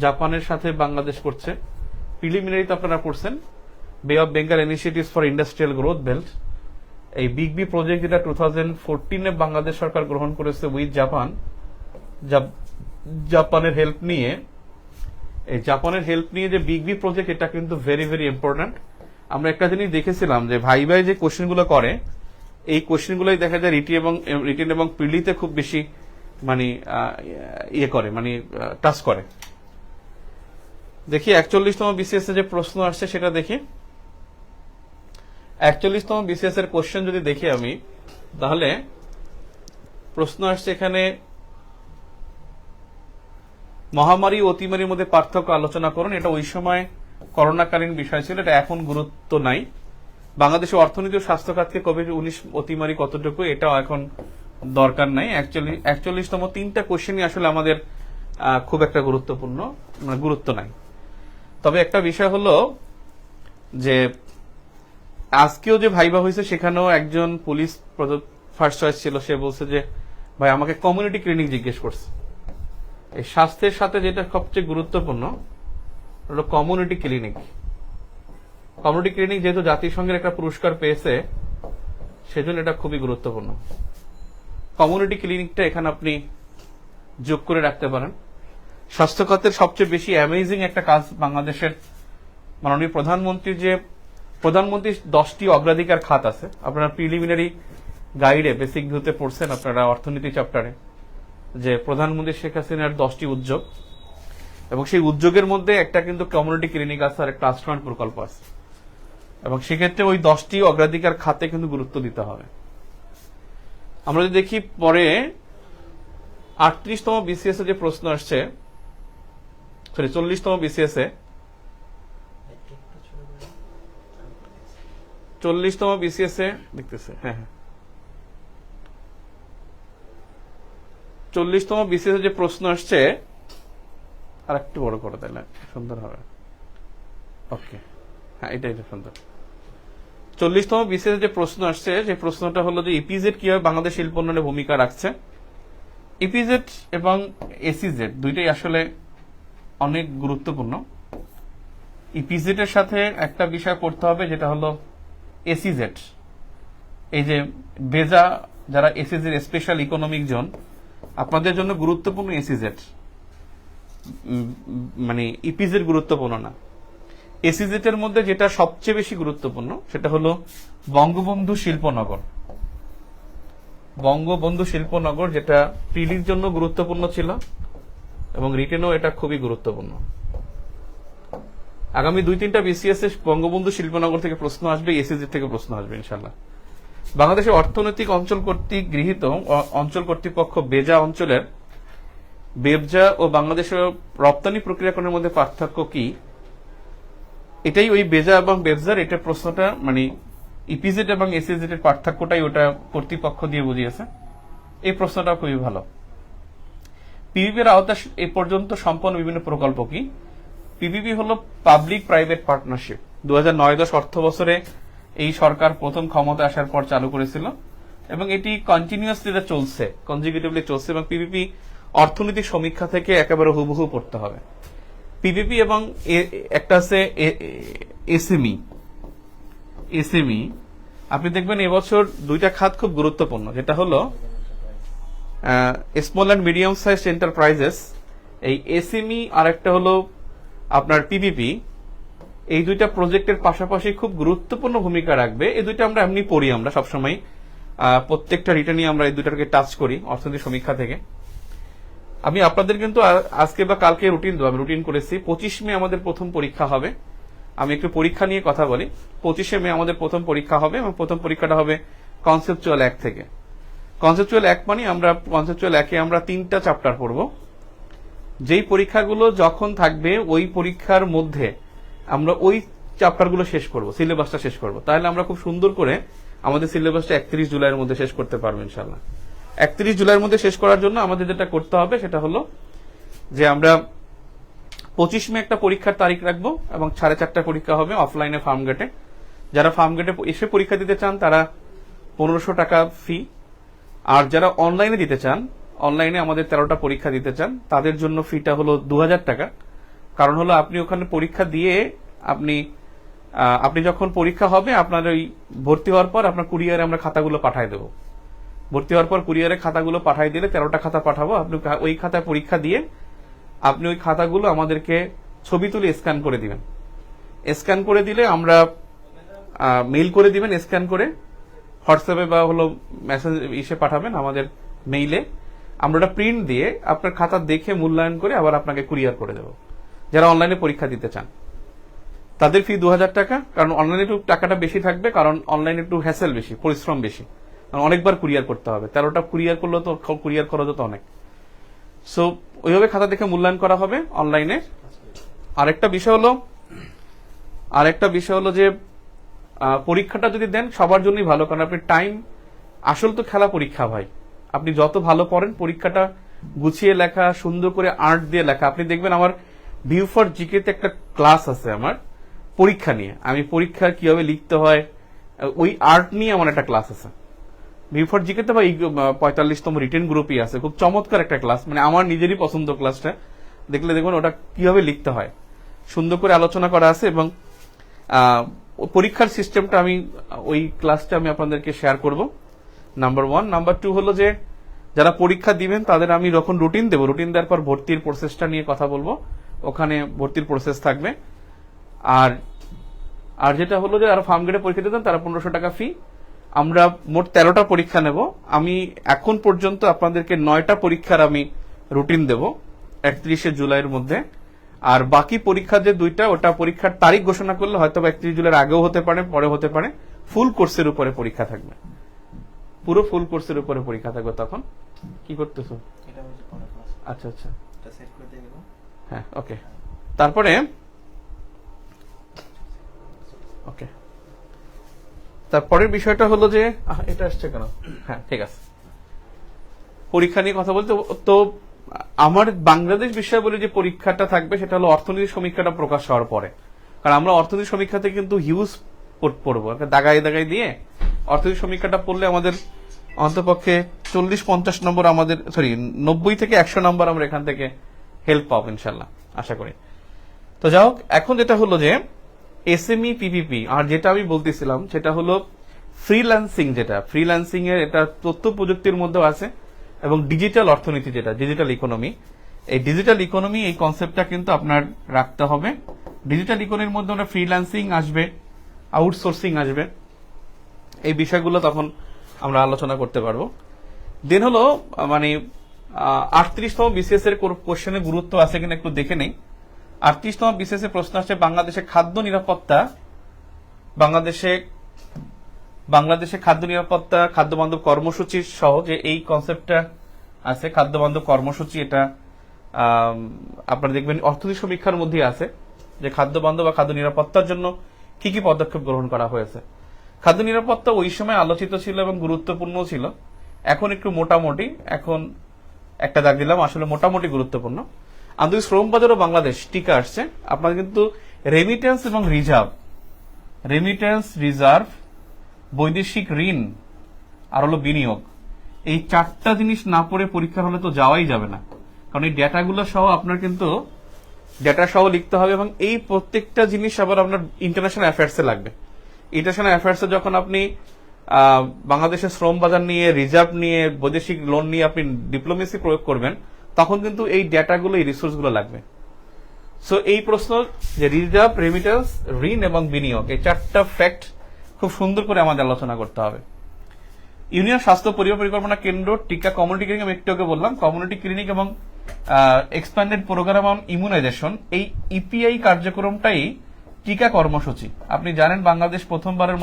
জাপানের সাথে বাংলাদেশ করছে। প্রিলিমিনারিতে আপনারা পড়ছেন বে of Bengal initiatives for industrial growth belt. এই বিগ বি প্রজেক্ট যেটা 2014 বাংলাদেশ সরকার গ্রহণ করেছে উইথ জাপানের হেল্প নিয়ে। এই জাপানের হেল্প নিয়ে যে বিগ বি প্রজেক্ট, এটা কিন্তু ভেরি ভেরি ইম্পর্টেন্ট। আমরা একটা জিনিস দেখেছিলাম যে ভাই যে কোশ্চেনগুলো করে, এই কোশ্চেনগুলোই দেখা যায় রিটেন এবং পিলিতে খুব বেশি মানে টাচ করে। দেখি 41তম বিসিএস যে প্রশ্ন আসছে সেটা দেখি। 41তম বিসিএস এর কোশ্চেন যদি দেখি আমি, তাহলে প্রশ্ন আসছে এখানে মহামারী ও অতিমারীর মধ্যে পার্থক্য আলোচনা করুন। এটা ওই সময় করোনাকালীন বিষয় ছিল, এটা এখন গুরুত্ব নাই। বাংলাদেশের অর্থনীতি ও স্বাস্থ্য খাতকে কোভিড-19 অতিমারী কতটুকু, এটাও এখন দরকার নাই। 41তম তিনটা কোশ্চেনই আসলে আমাদের খুব একটা গুরুত্ব নাই। তবে একটা বিষয় হলো যে আজকেও যে ভাইবা হয়েছে, সেখানেও একজন পুলিশ ফার্স্ট চয়েস ছিল, সে বলছে যে ভাই আমাকে কমিউনিটি ক্লিনিক জিজ্ঞেস করছে। এই স্বাস্থ্যের সাথে যেটা সবচেয়ে গুরুত্বপূর্ণ হলো কমিউনিটি ক্লিনিক। কমিউনিটি ক্লিনিক যেহেতু জাতিসংঘের একটা পুরস্কার পেয়েছে, সেজন্য এটা খুবই গুরুত্বপূর্ণ। কমিউনিটি ক্লিনিকটা এখানে আপনি যোগ করে রাখতে পারেন। স্বাস্থ্য খাতের সবচেয়ে বেশি অ্যামেজিং একটা কাজ বাংলাদেশের মাননীয় প্রধানমন্ত্রীর 10টি অগ্রাধিকার খাত আছে। আপনারা প্রিলিমিনারি গাইডে বেসিক ভিউতে পড়ছেন, আপনারা অর্থনীতি চ্যাপ্টারে, যে প্রধানমন্ত্রী শেখ হাসিনার 10টি উদ্যোগ, এবং সেই উদ্যোগের মধ্যে একটা কিন্তু কমিউনিটি ক্লিনিক আছে আর একটা ট্রাস্ট প্রকল্প আছে। এবং সেক্ষেত্রে ওই 10টি অগ্রাধিকার খাতে কিন্তু গুরুত্ব দিতে হবে। আমরা যদি দেখি পরে 38তম বিসিএস যে প্রশ্ন আসছে, 40তম বিসিএস 40তম বিসিএস দেখতেছে, হ্যাঁ 40তম বিসিএস যে প্রশ্ন আসছে, আর একটু বড় করে তাহলে সুন্দর হবে। ওকে, হ্যাঁ এটা সুন্দর। 40তম বিসিএস যে প্রশ্ন আসছে, যে প্রশ্নটা হলো যে ইপিজেড কিভাবে বাংলাদেশ শিল্প উন্নয়নে ভূমিকা রাখছে। ইপিজেড এবং এসিজেড দুইটাই আসলে অনেক গুরুত্বপূর্ণ। ইপিজেড এর সাথে একটা বিষয় পড়তে হবে, যেটা হলো এসিজেড। এই যে বেজা যারা এসিজেড স্পেশাল ইকোনমিক জোন, আপনাদের জন্য গুরুত্বপূর্ণ এসিজেড, মানে ইপিজেড গুরুত্বপূর্ণ না। এসিজেড এর মধ্যে যেটা সবচেয়ে বেশি গুরুত্বপূর্ণ সেটা হলো বঙ্গবন্ধু শিল্পনগর। বঙ্গবন্ধু শিল্পনগর, যেটা প্রিলির জন্য গুরুত্বপূর্ণ ছিল এবং রিটেনও এটা খুবই গুরুত্বপূর্ণ। আগামী 2-3টা বিসিএস এ বঙ্গবন্ধু শিল্পনগর থেকে প্রশ্ন আসবে, এসিজেড থেকে প্রশ্ন আসবে ইনশাল্লাহ। বাংলাদেশের অর্থনৈতিক অঞ্চল কর্তৃক গৃহীত অঞ্চল কর্তৃপক্ষ বেবজা ও বাংলাদেশের রপ্তানি প্রক্রিয়াকরণের মধ্যে পার্থক্য কি? এটাই ওই বেজা এবং বেবজার, এটা প্রশ্নটা মানে ইপিজেড এবং এসিজেড এর পার্থক্যটাই ওটা কর্তৃপক্ষ দিয়ে বুঝিয়েছে। এই প্রশ্নটা খুবই ভালো। পিপিপির আওতায় এ পর্যন্ত সম্পন্ন বিভিন্ন প্রকল্প কি? পিপিপি হলো পাবলিক প্রাইভেট পার্টনারশিপ। 2009-10 অর্থ বছরে এই সরকার প্রথম ক্ষমতা আসার পর চালু করেছিল এবং এটি কন্টিনিউয়াসলি চলছে, কনজিকিউটিভলি চলছে। এবং পিপিপি অর্থনৈতিক সমীক্ষা থেকে একেবারে হুবহু পড়তে হবে। পিপিপি এবং একটা আছে এসএমই। আপনি দেখবেন এবছর দুইটা খাত খুব গুরুত্বপূর্ণ, যেটা হলো small and medium size enterprises. এই এসএমই আর একটা হলো আপনার পিপিপি। এই দুইটা প্রজেক্টের পাশাপাশি খুব গুরুত্বপূর্ণ ভূমিকা রাখবে। এই দুইটা আমরা এমনি পড়ি, আমরা সবসময় প্রত্যেকটা রিটার্নই আমরা এই দুটাকে টাচ করি অর্থনৈতিক সমীক্ষা থেকে। আমি আপনাদের কিন্তু আজকে বা কালকে রুটিন দেবো, আমি রুটিন করেছি। 25 মে আমাদের প্রথম পরীক্ষা হবে। আমি একটু পরীক্ষা নিয়ে কথা বলি। 25 মে আমাদের প্রথম পরীক্ষা হবে এবং প্রথম পরীক্ষাটা হবে কনসেপচুয়াল 1 থেকে। কনসেপচুয়াল 1 মানে কনসেপচুয়াল 1-এ আমরা 3টা চ্যাপ্টার পড়বো। যেই পরীক্ষাগুলো যখন থাকবে ওই পরীক্ষার মধ্যে আমরা ওই চ্যাপ্টারগুলো শেষ করব, সিলেবাসটা শেষ করব। তাহলে আমরা খুব সুন্দর করে আমাদের সিলেবাসটা 31 জুলাইয়ের মধ্যে শেষ করতে পারবো ইনশাল্লাহ। 31 জুলাইয়ের মধ্যে শেষ করার জন্য আমাদের যেটা করতে হবে সেটা হলো যে আমরা 25 মে একটা পরীক্ষার তারিখ রাখবো এবং 4:30 পরীক্ষা হবে অফলাইনে ফার্মগেটে। যারা ফার্মগেটে এসে পরীক্ষা দিতে চান তারা 1500 টাকা ফি, আর যারা অনলাইনে দিতে চান, অনলাইনে আমাদের 13টা পরীক্ষা দিতে চান, তাদের জন্য ফিটা হলো 2000 টাকা। কারণ হলো আপনি ওখানে পরীক্ষা দিয়ে আপনি যখন পরীক্ষা হবে আপনার ওই ভর্তি হওয়ার পর আপনার কুরিয়ারে আমরা খাতাগুলো পাঠিয়ে দেবো। ভর্তি হওয়ার পর কুরিয়ারে খাতাগুলো পাঠিয়ে দিলে 13টা খাতা পাঠাবো। আপনি ওই খাতায় পরীক্ষা দিয়ে আপনি ওই খাতাগুলো আমাদেরকে ছবি তুলে স্ক্যান করে দিবেন। স্ক্যান করে দিলে আমরা মেইল করে দিবেন, স্ক্যান করে হোয়াটসঅ্যাপে বা হলো মেসেজ এসে পাঠাবেন আমাদের মেইলে। আমরা ওটা প্রিন্ট দিয়ে আপনার খাতা দেখে মূল্যায়ন করে আবার আপনাকে কুরিয়ার করে দেবো। যারা অনলাইনে পরীক্ষা দিতে চান তাদের ফি 2000 টাকা। কারণ অনলাইনে একটু টাকাটা বেশি থাকবে, কারণ অনলাইনে একটু হ্যাসেল বেশি, পরিশ্রম বেশি, অনেকবার কুরিয়ার করতে হবে। 13টা কুরিয়ার করলে তো কুরিয়ার খরচ তো অনেক। সো ওইভাবে খাতা দেখে মূল্যায়ন করা হবে অনলাইনে। আরেকটা বিষয় হলো যে পরীক্ষাটা যদি দেন সবার জন্যই ভালো, কারণ আপনি টাইম, আসল তো খেলা পরীক্ষা ভাই। আপনি যত ভালো পড়েন পরীক্ষাটা গুছিয়ে লেখা, সুন্দর করে আর্ট দিয়ে লেখা। আপনি দেখবেন আমার ভিউ ফর জিকে তে একটা ক্লাস আছে আমার পরীক্ষা নিয়ে, আমি পরীক্ষা কিভাবে লিখতে হয় ওই আর্ট নিয়ে আমার একটা ক্লাস আছে ভিউ ফর জিকে তে। বা 45তম রিটেন গ্রুপই আছে, খুব চমৎকার একটা ক্লাস, মানে আমার নিজেরই পছন্দ ক্লাসটা। দেখলে দেখবেন ওটা কিভাবে লিখতে হয় সুন্দর করে আলোচনা করা আছে। এবং পরীক্ষার সিস্টেমটা আমি ওই ক্লাসটা আমি আপনাদেরকে শেয়ার করব, নাম্বার 1। নাম্বার 2 হলো যে যারা পরীক্ষা দিবেন তাদের আমি যখন রুটিন দেবো, রুটিন দেওয়ার পর ভর্তির প্রসেসটা নিয়ে কথা বলবো, ওখানে ভর্তির প্রসেস থাকবে। আর যেটা হলো যে যারা ফার্মগেটে পরীক্ষা দিতেন তারা 1500 টাকা ফি। আমরা মোট 13টা পরীক্ষা নেব। আমি এখন পর্যন্ত আপনাদেরকে 9টা পরীক্ষার আমি রুটিন দেব 31 জুলাইয়ের মধ্যে। আর বাকি পরীক্ষা যে 2টা, ওটা পরীক্ষার তারিখ ঘোষণা করলে হয়তো 31 জুলাইয়ের আগেও হতে পারে, পরে হতে পারে। ফুল কোর্সের উপরে পরীক্ষা থাকবে, পুরো ফুল কোর্সের উপরে পরীক্ষা থাকবে। তখন কি করতেছো? আচ্ছা আচ্ছা, হ্যাঁ, ওকে। তারপরে তারপরের বিষয়টা হলো যে এটা আসছে কেন, হ্যাঁ ঠিক আছে, পরীক্ষা নিয়ে কথা বলতে। তো আমার বাংলাদেশ বিষয়াবলী যে পরীক্ষাটা থাকবে সেটা হলো অর্থনীতি সমীক্ষাটা প্রকাশ হওয়ার পরে। কারণ আমরা অর্থনীতি সমীক্ষাতে কিন্তু হিউজ পড়বো, দাগাই দাগাই দিয়ে অর্থনীতি সমীক্ষাটা পড়লে আমাদের অন্তপক্ষে 40-50 নম্বর, আমাদের 90 থেকে 100 নম্বর আমরা এখান থেকে হেল্প পাবো ইনশাল্লাহ, আশা করি। তো যাই হোক, এখন যেটা হলো যে এসএমই পিপিপি, আর যেটা আমি বলতেছিলাম সেটা হলো ফ্রিল্যান্সিং। যেটা ফ্রিল্যান্সিং এর এটা তথ্য প্রযুক্তির মধ্যেও আছে, এবং ডিজিটাল অর্থনীতি, যেটা ডিজিটাল ইকোনমি। এই ডিজিটাল ইকোনমি এই কনসেপ্টটা কিন্তু আপনার রাখতে হবে। ডিজিটাল ইকোনমির মধ্যে আমরা ফ্রিল্যান্সিং আসবে, আউটসোর্সিং আসবে, এই বিষয়গুলো তখন আমরা আলোচনা করতে পারবো। দেন হলো মানে 38তম বিসিএস এর কোশ্চেনের গুরুত্ব আছে কিনা একটু দেখে নেই। 38তম বিসিএস এর প্রশ্ন আসছে বাংলাদেশে খাদ্য নিরাপত্তা, বাংলাদেশে খাদ্য নিরাপত্তা, খাদ্য বান্ধব কর্মসূচি সহ যে এই কনসেপ্টটা আছে, খাদ্য বান্ধব কর্মসূচি। এটা আপনারা দেখবেন অর্থনীতি সমীক্ষার মধ্যে আছে যে খাদ্য বান্ধব বা খাদ্য নিরাপত্তার জন্য কি কি পদক্ষেপ গ্রহণ করা হয়েছে। খাদ্য নিরাপত্তা ওই সময় আলোচিত ছিল এবং গুরুত্বপূর্ণ ছিল, এখন একটু মোটামুটি, এখন একটা দাগ দিলাম, আসলে মোটামুটি গুরুত্বপূর্ণ। আন্তর্জাতিক শ্রম বাজার ও বাংলাদেশ টিকা আসছে। আপনাদের কিন্তু রেমিটেন্স এবং রিজার্ভ, বৈদেশিক ঋণ আর হলো বিনিয়োগ, এই 4টা জিনিস না পড়ে পরীক্ষার হলে তো যাওয়াই যাবে না। কারণ এই ডেটাগুলো সহ আপনার কিন্তু ডেটা সহ লিখতে হবে, এবং এই প্রত্যেকটা জিনিস আবার আপনার ইন্টারন্যাশনাল অ্যাফেয়ার্সে লাগবে। ইন্টারন্যাশনাল অ্যাফেয়ার্সে যখন আপনি বাংলাদেশের শ্রম বাজার নিয়ে, রিজার্ভ নিয়ে, বৈদেশিক লোন নিয়ে আপনি ডিপ্লোমেসি প্রয়োগ করবেন, তখন কিন্তু এই ডেটাগুলো, এই রিসোর্সগুলো লাগবে। সো এই প্রশ্ন যে রিজার্ভ, রেমিটেন্স, ঋণ এবং বিনিয়োগ, এই 4টা ফ্যাক্ট খুব সুন্দর করে আমাদের আলোচনা করতে হবে। ইউনিয়ন স্বাস্থ্য পরিবার পরিকল্পনা কেন্দ্র টিকা কমিউনিটি ক্লিনিক আমি একটু আগে বললাম, কমিউনিটি ক্লিনিক এবং এক্সপ্যান্ডেড প্রোগ্রাম অন ইমিউনাইজেশন, এই ইপিআই কার্যক্রমটাই টিকা কর্মসূচি। আপনি জানেন বাংলাদেশ প্রথমবারের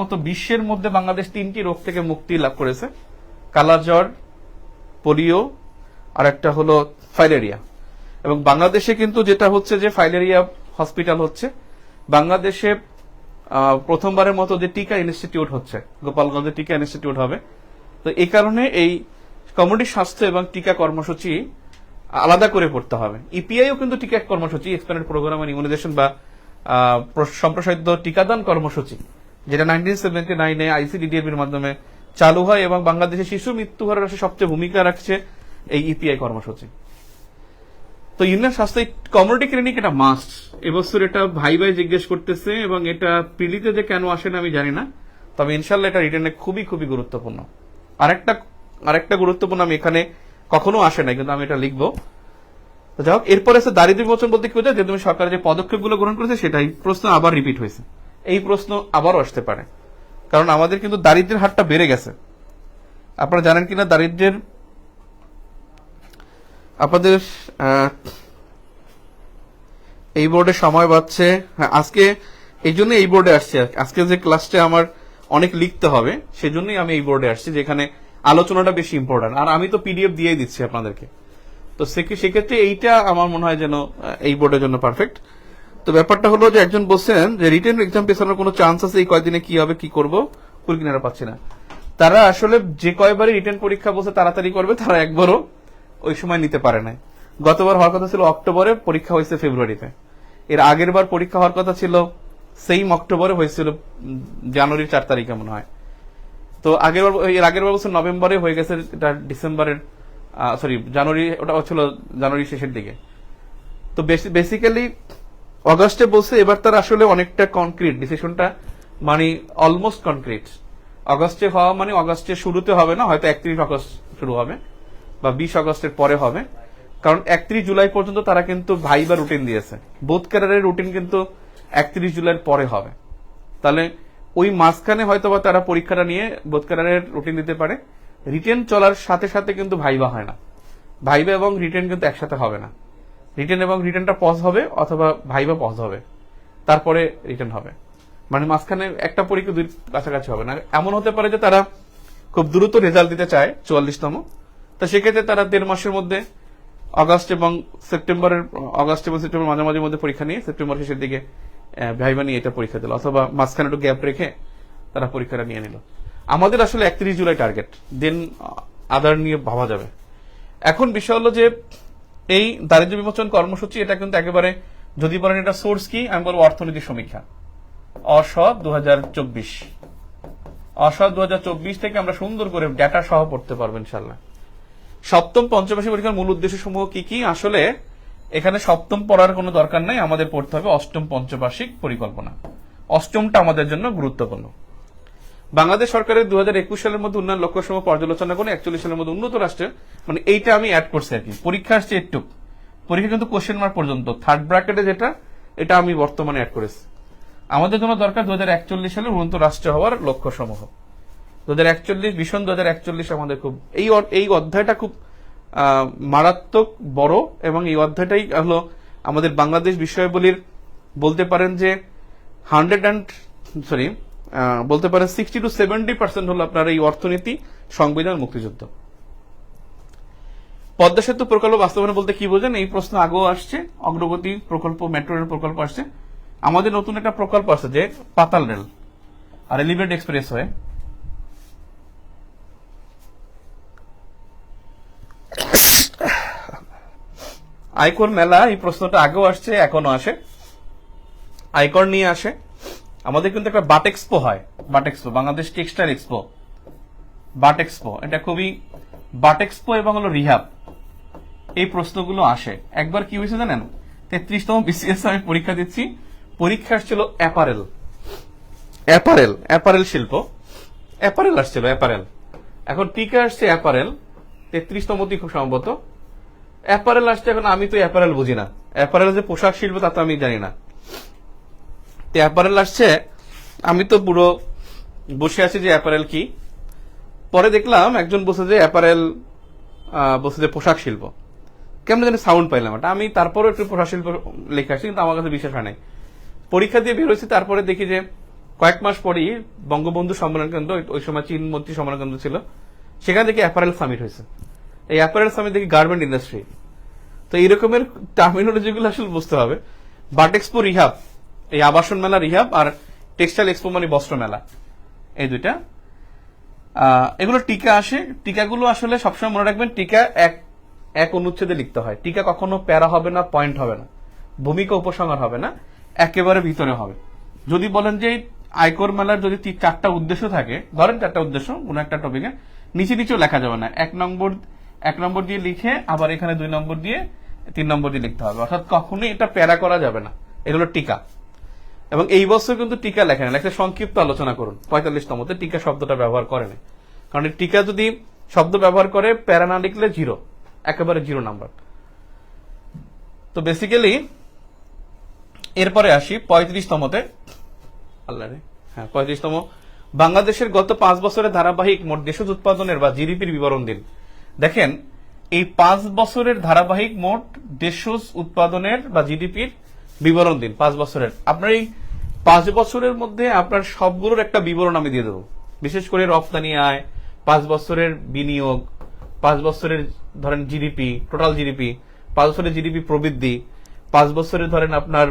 মতো বিশ্বের মধ্যে বাংলাদেশ 3টি রোগ থেকে মুক্তি লাভ করেছে, কালাজ্বর, পোলিও, আর একটা হলো ফাইলেরিয়া। এবং বাংলাদেশে কিন্তু যেটা হচ্ছে যে ফাইলেরিয়া হসপিটাল হচ্ছে, বাংলাদেশে প্রথমবারের মতো যে টিকা ইনস্টিটিউট হচ্ছে, গোপালগঞ্জে টিকা ইনস্টিটিউট হবে। তো এই কারণে এই কমিউনিটি স্বাস্থ্য এবং টিকা কর্মসূচি আলাদা করে পড়তে হবে। ইপিআইও কিন্তু টিকা কর্মসূচি, এক্সপ্যান্ডেড প্রোগ্রাম অন ইমিউনাইজেশন বা সম্প্রসারিত টিকাদান কর্মসূচি, যেটা 1979-এ আইসিডিডিএর মাধ্যমে চালু হয় এবং বাংলাদেশে শিশু মৃত্যু হারের সবচেয়ে ভূমিকা রাখছে এই ইপিআই কর্মসূচি। তো ইউনিয়ন স্বাস্থ্য কমিউনিটি ক্লিনিক এটা মাস্ট। এবছর এটা ভাই জিজ্ঞেস করতেছে এবং এটা প্রিলিতে যে কেন আসে না আমি জানি না, তবে ইনশাল্লাহ এটা রিটার্নে খুবই খুবই গুরুত্বপূর্ণ। আরেকটা গুরুত্বপূর্ণ, আমি এখানে কখনো আসে না কিন্তু আমি এটা লিখবো। তো যাই হোক, এরপরে আছে দারিদ্র্য বিমোচন বলতে কি বোঝায়, যে তুমি সরকার যে পদক্ষেপগুলো গ্রহণ করেছে সেটাই প্রশ্ন আবার রিপিট হয়েছে। এই প্রশ্ন আবারও আসতে পারে, কারণ আমাদের কিন্তু দারিদ্র্যের হারটা বেড়ে গেছে। আপনারা জানেন কিনা দারিদ্র্যের, আপনাদের এই বোর্ডে সময় পাচ্ছে, হ্যাঁ আজকে এই জন্য এই বোর্ডে আসছে। আজকে যে ক্লাসটা আমার অনেক লিখতে হবে সেজন্যই আমি এই বোর্ডে আসছি, যেখানে আলোচনাটা বেশি ইম্পর্টেন্ট। আর আমি তো পিডিএফ দিয়ে দিচ্ছি আপনাদেরকে, তো সেক্ষেত্রে এইটা আমার মনে হয় যেন এই বোর্ডের জন্য পারফেক্ট। তো ব্যাপারটা হলো যে একজন বলছেন যে রিটেন এক্সাম পেছানোর কোনো চান্স আছে, এই কয়দিনে কি হবে, কি করবো, কুল কিনারা পাচ্ছি না। তারা আসলে যে কয়বারই রিটেন পরীক্ষা বলছে তাড়াতাড়ি করবে, তারা একবারও ওই সময় নিতে পারে না। গতবার হওয়ার কথা ছিল অক্টোবরে, পরীক্ষা হয়েছে ফেব্রুয়ারিতে। এর আগের বার পরীক্ষা হওয়ার কথা ছিল সেম অক্টোবরে, হয়েছিল জানুয়ারির 4 তারিখে মনে হয়। তো এর আগের বার বছর নভেম্বরে হয়ে গেছে, এটা ডিসেম্বরের জানুয়ারি, ওটা ছিল জানুয়ারি শেষের দিকে। তো বেসিক্যালি অগাস্টে বলছে, এবার তার আসলে অনেকটা কনক্রিট ডিসিশনটা, মানে অলমোস্ট কনক্রিট। অগাস্টে হওয়া মানে অগাস্টের শুরুতে হবে না, হয়তো 31 আগস্ট শুরু হবে বা 20 আগস্টের পরে হবে, কারণ 31 জুলাই পর্যন্ত তারা কিন্তু ভাইবা রুটিন দিয়েছে। বোথ ক্যাডারের রুটিন কিন্তু 31 জুলাইয়ের পরে হবে। তাহলে ওই মাঝখানে হয়তো বা তারা পরীক্ষাটা নিয়ে বোথ ক্যাডারের রুটিন দিতে পারে। রিটেন চলার সাথে সাথে কিন্তু ভাইবা হয় না, ভাইবা এবং রিটেন কিন্তু একসাথে হবে না। রিটেন এবং রিটেনটা পজ হবে, অথবা ভাইবা পজ হবে, তারপরে রিটেন হবে। মানে মাঝখানে একটা পরীক্ষা দুই কাছাকাছি হবে না। এমন হতে পারে যে তারা খুব দ্রুত রেজাল্ট দিতে চায় 44তম, তো সেক্ষেত্রে তারা 1.5 মাসের মধ্যে অগাস্ট এবং সেপ্টেম্বর মাঝামাঝি মধ্যে পরীক্ষা নিয়ে সেপ্টেম্বর শেষের দিকে ভাইবা নিয়ে এটা পরীক্ষা দিল, অথবা মাঝখানে একটু গ্যাপ রেখে তারা পরীক্ষাটা নিয়ে নিল। আমাদের আসলে 31 জুলাই টার্গেট, দেন আদার নিয়ে ভাবা যাবে। এখন বিষয় হলো যে এই দারিদ্র্য বিমোচন কর্মসূচি, এটা কিন্তু একেবারে, যদি বলেন এটা সোর্স কি, আমি বলবো অর্থনীতি সমীক্ষা, অস 2024 থেকে আমরা সুন্দর করে ডাটা সহ পড়তে পারবো ইনশাল্লাহ। সপ্তম পঞ্চবার্ষিক পরীক্ষার মূল উদ্দেশ্য সমূহ কি কি, আসলে এখানে সপ্তম পড়ার কোনো দরকার নাই, আমাদের পড়তে হবে অষ্টম পঞ্চবার্ষিক পরিকল্পনা। অষ্টমটা আমাদের জন্য গুরুত্বপূর্ণ। বাংলাদেশ সরকারের 2021 সালের মধ্যে উন্নয়ন লক্ষ্য সমূহ পর্যালোচনা করে 41 সালের মধ্যে উন্নত রাষ্ট্রে, মানে এইটা আমি অ্যাড করছি আর কি। পরীক্ষা আসছে একটু, পরীক্ষা কিন্তু কোশ্চেন মার্ক পর্যন্ত, থার্ড ব্র্যাকেটে যেটা, এটা আমি বর্তমানে অ্যাড করেছি। আমাদের জন্য দরকার 2041 সালে উন্নত রাষ্ট্র হওয়ার লক্ষ্য সমূহ। 2041 ভিশন 2041 আমাদের খুব, এই অধ্যায়টা খুব মারাত্মক বড়, এবং এই অধ্যায়টাই হলো আমাদের বাংলাদেশ বিষয়াবলীর, বলতে পারেন যে 60 to 70% হলো আপনার এই অর্থনীতি, সংবিধান, মুক্তিযুদ্ধ। পদ্মা সেতু প্রকল্প বাস্তবায়ন বলতে কি বোঝেন, এই প্রশ্ন আগেও আসছে। অগ্রগতি প্রকল্প, মেট্রো রেল প্রকল্প আসছে। আমাদের নতুন একটা প্রকল্প আছে যে পাতাল রেল আর এলিভেটেড এক্সপ্রেস হয়ে, আয়কর মেলা, এই প্রশ্নটা আগেও আসছে, এখনো আসে, আয়কর নিয়ে আসে। আমাদের কিন্তু একটা বাট এক্সপো হয়, but expo, Bangladesh textile expo, but expo, এটা খুবই, বাট এক্সপো এবং হলো রিহাব, এই প্রশ্নগুলো আসে। একবার কি হয়েছে জানেন, 33তম বিসিএস আমি পরীক্ষা দিচ্ছি, পরীক্ষা আসছিল অ্যাপারেল শিল্প, অ্যাপারেল আসছিল, অ্যাপারেল। এখন টিকা আসছে অ্যাপারেল, 33তম খুব সম্ভবত অ্যাপারেল আসছে। এখন আমি তো অ্যাপারেল বুঝি না, অ্যাপারেল যে পোশাক শিল্প তা তো আমি জানি না। অ্যাপারেল আসছে, আমি তো পুরো বসে আছি যে অ্যাপারেল কি, পরে দেখলাম একজন বসে যে অ্যাপারেল, বসে যে পোশাক শিল্প, কেমন জানি সাউন্ড পাইলাম এটা। আমি তারপরে একটু পোশাক শিল্প লেখা আসছি, কিন্তু আমার কাছে বিশ্বাস হয় নাই। পরীক্ষা দিয়ে বের হয়েছি, তারপরে দেখি যে কয়েক মাস পরেই বঙ্গবন্ধু সম্মেলন কেন্দ্র, ওই সময় চীন মন্ত্রী সম্মেলন কেন্দ্র ছিল, সেখান থেকে অ্যাপারেল সামিট হয়েছে। এই অ্যাপারেল সামিট দেখি গার্মেন্ট ইন্ডাস্ট্রি। তো এই রকমের টার্মিনোলজিগুলো আসলে বুঝতে হবে। বাট এক্সপো রিহাব, এই আবাসন মেলা রিহাব, আর টেক্সটাইল এক্সপো মানে বস্ত্র মেলা, এই দুইটা। এগুলো টিকা আসে। টিকাগুলো আসলে সবসময় মনে রাখবেন, টিকা এক এক অনুচ্ছেদে লিখতে হয়। টিকা কখনো প্যারা হবে না, পয়েন্ট হবে না, ভূমিকা উপসংহার হবে না, একেবারে ভিতরে হবে। যদি বলেন যে আয়কর মেলার যদি 4টা উদ্দেশ্য থাকে, ধরেন 4টা উদ্দেশ্য কোন একটা টপিকে, নিচে নিচেও লেখা যাবে না। 1 নম্বর দিয়ে লিখে আবার এখানে 2 নম্বর দিয়ে 3 নম্বর দিয়ে লিখতে হবে, অর্থাৎ কখনোই এটা প্যারা করা যাবে না। এগুলো টিকা। এবং এই বছর কিন্তু টিকা লেখা না, লেখা সংক্ষিপ্ত আলোচনা করুন। 45তমতে টিকা শব্দটা ব্যবহার করে না, কারণ টিকা যদি শব্দ ব্যবহার করে, প্যারা না লিখলে 0, একেবারে 0 নাম্বার। তো বেসিক্যালি এরপরে আসি 35তমতে। আল্লাহ রে, হ্যাঁ 35তম, বাংলাদেশের গত 5 বছরের ধারাবাহিক মোট দেশজ উৎপাদনের বা জিডিপির বিবরণ দিন। দেখেন, এই 5 বছরের ধারাবাহিক মোট দেশজ উৎপাদনের বা জিডিপির বিবরণ দিন 5 বছরের। আপনার এই 5 বছরের মধ্যে আপনার সবগুলোর একটা বিবরণ আমি দিয়ে দেবো। বিশেষ করে রপ্তানি আয়, 5 বছরের বিনিয়োগ, 5 বছরের ধরেন জিডিপি, টোটাল জিডিপি, 5 বছরের জিডিপি প্রবৃদ্ধি, 5 বছরের ধরেন আপনার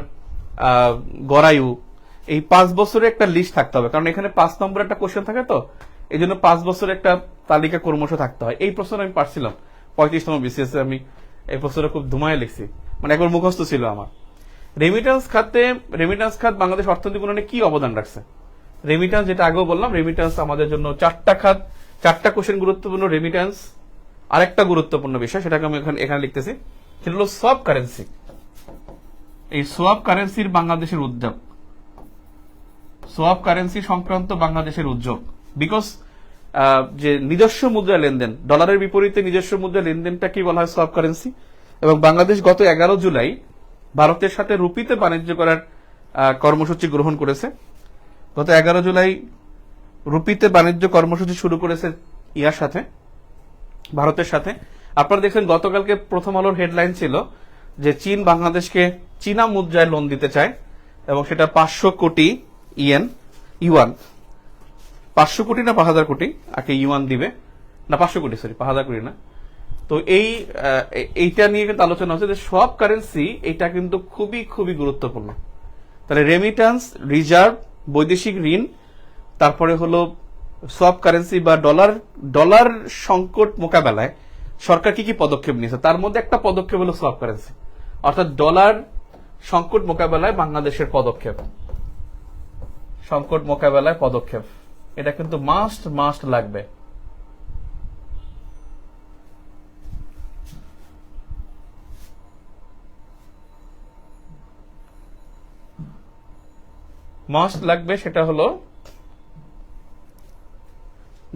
গড়ায়ু, এই 5 বছরের একটা লিস্ট থাকতে হবে। কারণ এখানে 5 নম্বর একটা কোশ্চেন থাকে, তো এই জন্য 5 বছরের একটা তালিকা ক্রমশ থাকতে হয়। এই প্রশ্ন আমি পারছিলাম 35তম বিসিএস, আমি এই প্রশ্নটা খুব ধুমায় লিখছি, মানে একবার মুখস্থ ছিল আমার। রেমিটেন্স খাত বাংলাদেশ অর্থনৈতিক উন্নয়নে কি অবদান রাখছে? রেমিটেন্স, যেটা আগেও বললাম, রেমিটেন্স আমাদের জন্য 4টা খাত, 4টা কোশ্চেন গুরুত্বপূর্ণ। রেমিটেন্স আরেকটা গুরুত্বপূর্ণ বিষয়, সেটাকে আমি এখানে লিখতেছি, সেটা হলো সোয়াপ কারেন্সি। এই সোয়াপ কারেন্সির বাংলাদেশের উদ্যোগ, সোয়াপ কারেন্সি সংক্রান্ত বাংলাদেশের উদ্যোগ, বিকজ যে নিজস্ব মুদ্রা লেনদেন, ডলারের বিপরীতে নিজস্ব মুদ্রা লেনদেনটা কি বলা হয়? Swap currency. এবং বাংলাদেশ গত 11 জুলাই ভারতের সাথে রুপিতে বাণিজ্য করার কর্মসূচি গ্রহণ করেছে। গত 11 জুলাই রুপিতে বাণিজ্য কর্মসূচি শুরু করেছে ইয়ার সাথে, ভারতের সাথে। আপনারা দেখছেন গতকালকে প্রথম আলোর হেডলাইন ছিল যে চীন বাংলাদেশকে চীনা মুদ্রায় লোন দিতে চায়, এবং সেটা 500 কোটি ইউয়ান, 500 কোটি না 5000 কোটি আগে ইউয়ান দিবে, না 500 কোটি, সরি 5000 কোটি না। তো এইটা নিয়ে কিন্তু আলোচনা হচ্ছে যে সোয়াপ কারেন্সি, এটা কিন্তু খুবই খুবই গুরুত্বপূর্ণ। তাহলে রেমিটেন্স, রিজার্ভ, বৈদেশিক ঋণ, তারপরে হলো সোয়াপ কারেন্সি বা ডলার সংকট মোকাবেলায় সরকার কি কি পদক্ষেপ নিয়েছে, তার মধ্যে একটা পদক্ষেপ হলো সোয়াপ কারেন্সি, অর্থাৎ ডলার সংকট মোকাবেলায় বাংলাদেশের পদক্ষেপ, সংকট মোকাবেলায় পদক্ষেপ, এটা কিন্তু মাস্ট লাগবে। মাস্ট লাগবে, সেটা হলো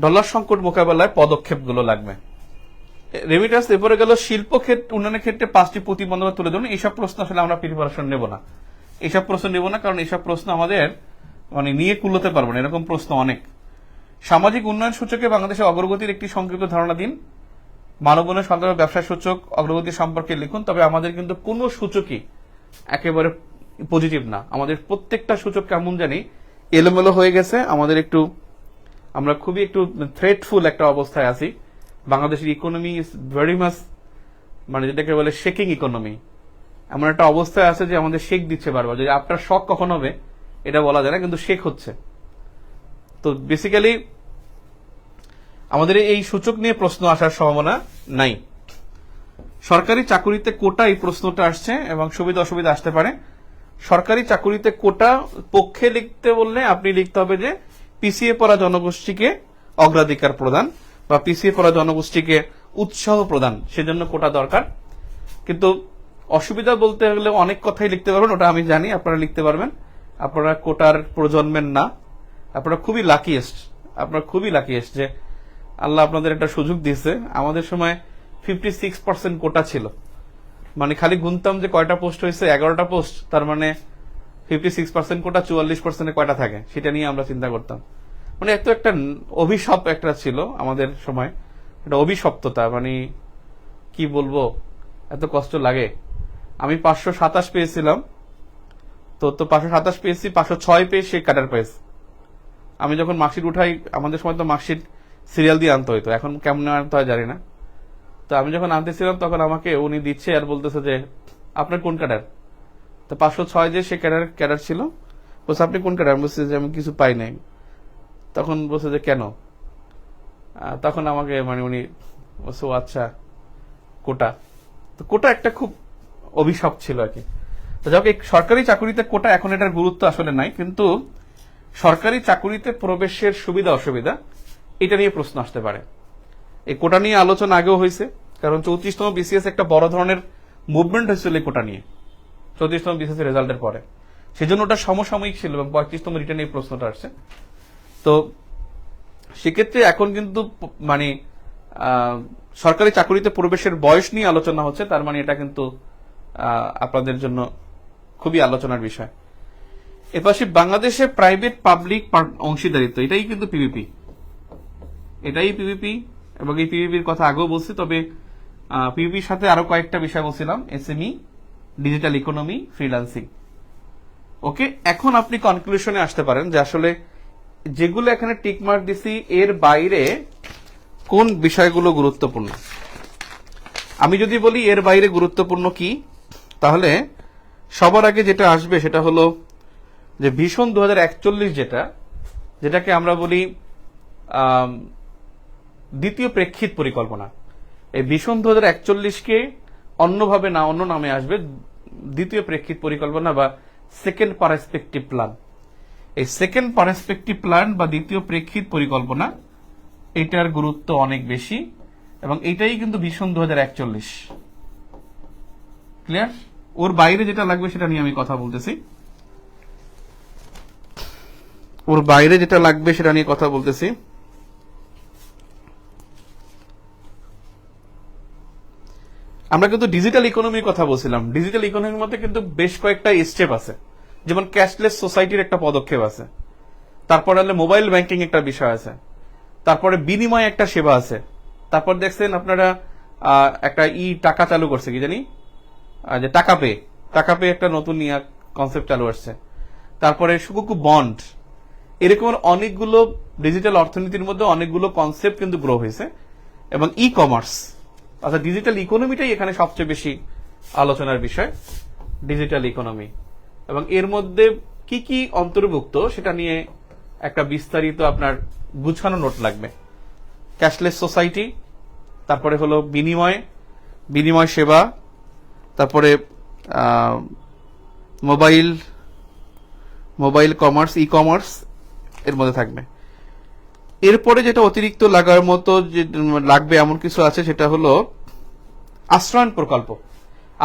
ডলার সংকট মোকাবেলায় পদক্ষেপগুলো লাগবে। রেমিটেন্স এরপরে গেল শিল্প উন্নয়নের ক্ষেত্রে 5টি প্রতিবন্ধকতা তুলে ধরুন। এইসব প্রশ্ন আসলে আমরা প্রিপারেশন নেব না, এইসব প্রশ্ন নেব না, কারণ এইসব প্রশ্ন আমাদের মানে নিয়ে কুলোতে পারবো না, এরকম প্রশ্ন অনেক। সামাজিক উন্নয়ন সূচকে বাংলাদেশের অগ্রগতির একটি সংক্ষিপ্ত ধারণা দিন। মানব উন্নয়ন সরকার ব্যবসা সূচক অগ্রগতি সম্পর্কে লিখুন। তবে আমাদের কিন্তু কোনো সূচকই একেবারে পজিটিভ না, আমাদের প্রত্যেকটা সূচক কেমন জানি এলোমেলো হয়ে গেছে। আমরা খুবই একটু থ্রেটফুল একটা অবস্থায় আছি। বাংলাদেশের ইকোনমি ইজ ভেরি মাচ, মানে যেটাকে বলে শেকিং ইকোনমি, এমন একটা অবস্থায় আছে যে আমাদের শেক দিচ্ছে বারবার। যদি আপনার শক কখন হবে এটা বলা যায় না, কিন্তু শেক হচ্ছে। তো বেসিক্যালি আমাদের এই সূচক নিয়ে প্রশ্ন আসার সম্ভাবনা নাই। সরকারি চাকুরিতে কোটা, এই প্রশ্নটা আসছে এবং সুবিধা অসুবিধা আসতে পারে। সরকারি চাকুরিতে কোটা পক্ষে লিখতে বললে আপনি লিখতে হবে যে পিছিয়ে পড়া জনগোষ্ঠীকে অগ্রাধিকার প্রদান বা পিছিয়ে পড়া জনগোষ্ঠীকে উৎসাহ প্রদান, সেজন্য কোটা দরকার। কিন্তু অসুবিধা বলতে গেলে অনেক কথাই লিখতে পারবেন, ওটা আমি জানি, আপনারা লিখতে পারবেন। আপনারা কোটার প্রজন্মের না, আপনারা খুবই লাকিয়েস্ট যে আল্লাহ আপনাদের একটা সুযোগ দিয়েছে। আমাদের সময় 56% কোটা ছিল, মানে খালি গুনতাম যে কয়টা পোস্ট হয়েছে, 11টা পোস্ট, তার মানে 56% কোটা, 44% কয়টা থাকে সেটা নিয়ে আমরা চিন্তা করতাম। মানে এত একটা অভিশাপ একটা ছিল আমাদের সময়, একটা অভিশপ্ততা, মানে কি বলবো, এত কষ্ট লাগে। আমি 527 পেয়েছিলাম, তো 527 পেয়েছি, 506 পেয়ে সে ক্যাডার পেয়েছে। আমি যখন মার্কশিট উঠাই, আমাদের সময় তো মার্কশিট সিরিয়াল দিয়ে আনতে হইতো, এখন কেমন আনতে হয় জানি না। তো আমি যখন আনতেছিলাম তখন আমাকে উনি দিচ্ছে আর বলতেছে যে আপনার কোন ক্যাডার। তো 506 যে সে ক্যাডার ছিল, বলছে আপনি কোন ক্যাডার। বলছে যে আমি কিছু পাই নাই। তখন বলছে যে কেন, তখন আমাকে মানে উনি বলছে ও আচ্ছা কোটা। তো কোটা একটা খুব অভিশাপ ছিল আর কি। তো যাক, এই সরকারি চাকরিতে কোটা এখন এটার গুরুত্ব আসলে নাই, কিন্তু সরকারি চাকরিতে প্রবেশের সুবিধা অসুবিধা এটা নিয়ে প্রশ্ন আসতে পারে। এই কোটা নিয়ে আলোচনা আগেও হয়েছে, কারণ 34তম বিসিএস একটা বড় ধরনের মুভমেন্ট হয়েছিল এই কোটা নিয়ে 34তম বিসিএস রেজাল্টের পরে। সেজন্য ওটা সমসাময়িক ছিল এবং 35তম রিটার্ন এই প্রশ্নটা আসছে। তো সেক্ষেত্রে এখন কিন্তু মানে সরকারি চাকরিতে প্রবেশের বয়স নিয়ে আলোচনা হচ্ছে, তার মানে এটা কিন্তু আপনাদের জন্য খুবই আলোচনার বিষয়। এপাশে বাংলাদেশে প্রাইভেট পাবলিক অংশীদারিত্ব, এটাই কিন্তু পিভিপি, এটাই পিভিপি। এবং এই পিভিপির কথা আগেও বলছি, তবে পিভিপির সাথে আরো কয়েকটা বিষয় বলছিলাম, এসএমই, ডিজিটাল ইকোনমি, ফ্রিল্যান্সিং। ওকে, এখন আপনি কনক্লুশনে আসতে পারেন যে আসলে যেগুলো এখানে টিকমার্ক দিছি এর বাইরে কোন বিষয়গুলো গুরুত্বপূর্ণ। আমি যদি বলি এর বাইরে গুরুত্বপূর্ণ কি, তাহলে সবার আগে যেটা আসবে সেটা হলো যে ভিশন 2041, যেটাকে আমরা বলি দ্বিতীয় প্রেক্ষিত পরিকল্পনা। এই ভিশন 2041কে অন্যভাবে না, অন্য নামে আসবে দ্বিতীয় প্রেক্ষিত পরিকল্পনা বা সেকেন্ড পার্সপেক্টিভ প্ল্যান। এই সেকেন্ড পার্সপেক্টিভ প্ল্যান বা দ্বিতীয় প্রেক্ষিত পরিকল্পনা, এটার গুরুত্ব অনেক বেশি এবং এটাই কিন্তু ভিশন 2041। ক্লিয়ার? ওর বাইরে যেটা লাগবে সেটা নিয়ে আমি কথা বলতেছি, ওর বাইরে যেটা লাগবে সেটা নিয়ে কথা বলতেছি। আমরা কিন্তু ডিজিটাল ইকোনমির কথা বলছিলাম। ডিজিটাল ইকোনমির মধ্যে কিন্তু বেশ কয়েকটা স্টেপ আছে, যেমন ক্যাশলেস সোসাইটির একটা পদক্ষেপ আছে, তারপরে হলে মোবাইল ব্যাংকিং একটা বিষয় আছে, তারপরে বিনিময় একটা সেবা আছে, তারপর দেখছেন আপনারা একটা টাকা চালু করছে, কি জানি যে টাকা পে একটা নতুন কনসেপ্ট চালু আসছে, তারপরে সুকুকু বন্ড, এরকম অনেকগুলো ডিজিটাল অর্থনীতির মধ্যে অনেকগুলো কনসেপ্ট কিন্তু গ্রো হয়েছে। এবং ই কমার্স অর্থাৎ ডিজিটাল ইকোনমিটাই এখানে সবচেয়ে বেশি আলোচনার বিষয়, ডিজিটাল ইকোনমি। এবং এর মধ্যে কি কি অন্তর্ভুক্ত সেটা নিয়ে একটা বিস্তারিত আপনার গুছানো নোট লাগবে। ক্যাশলেস সোসাইটি, তারপরে হলো বিনিময় সেবা, তারপরে মোবাইল কমার্স, ই কমার্স এর মধ্যে থাকবে। এরপরে যেটা অতিরিক্ত লাগার মতো যে লাগবে এমন কিছু আছে, সেটা হলো আশ্রয়ণ প্রকল্প।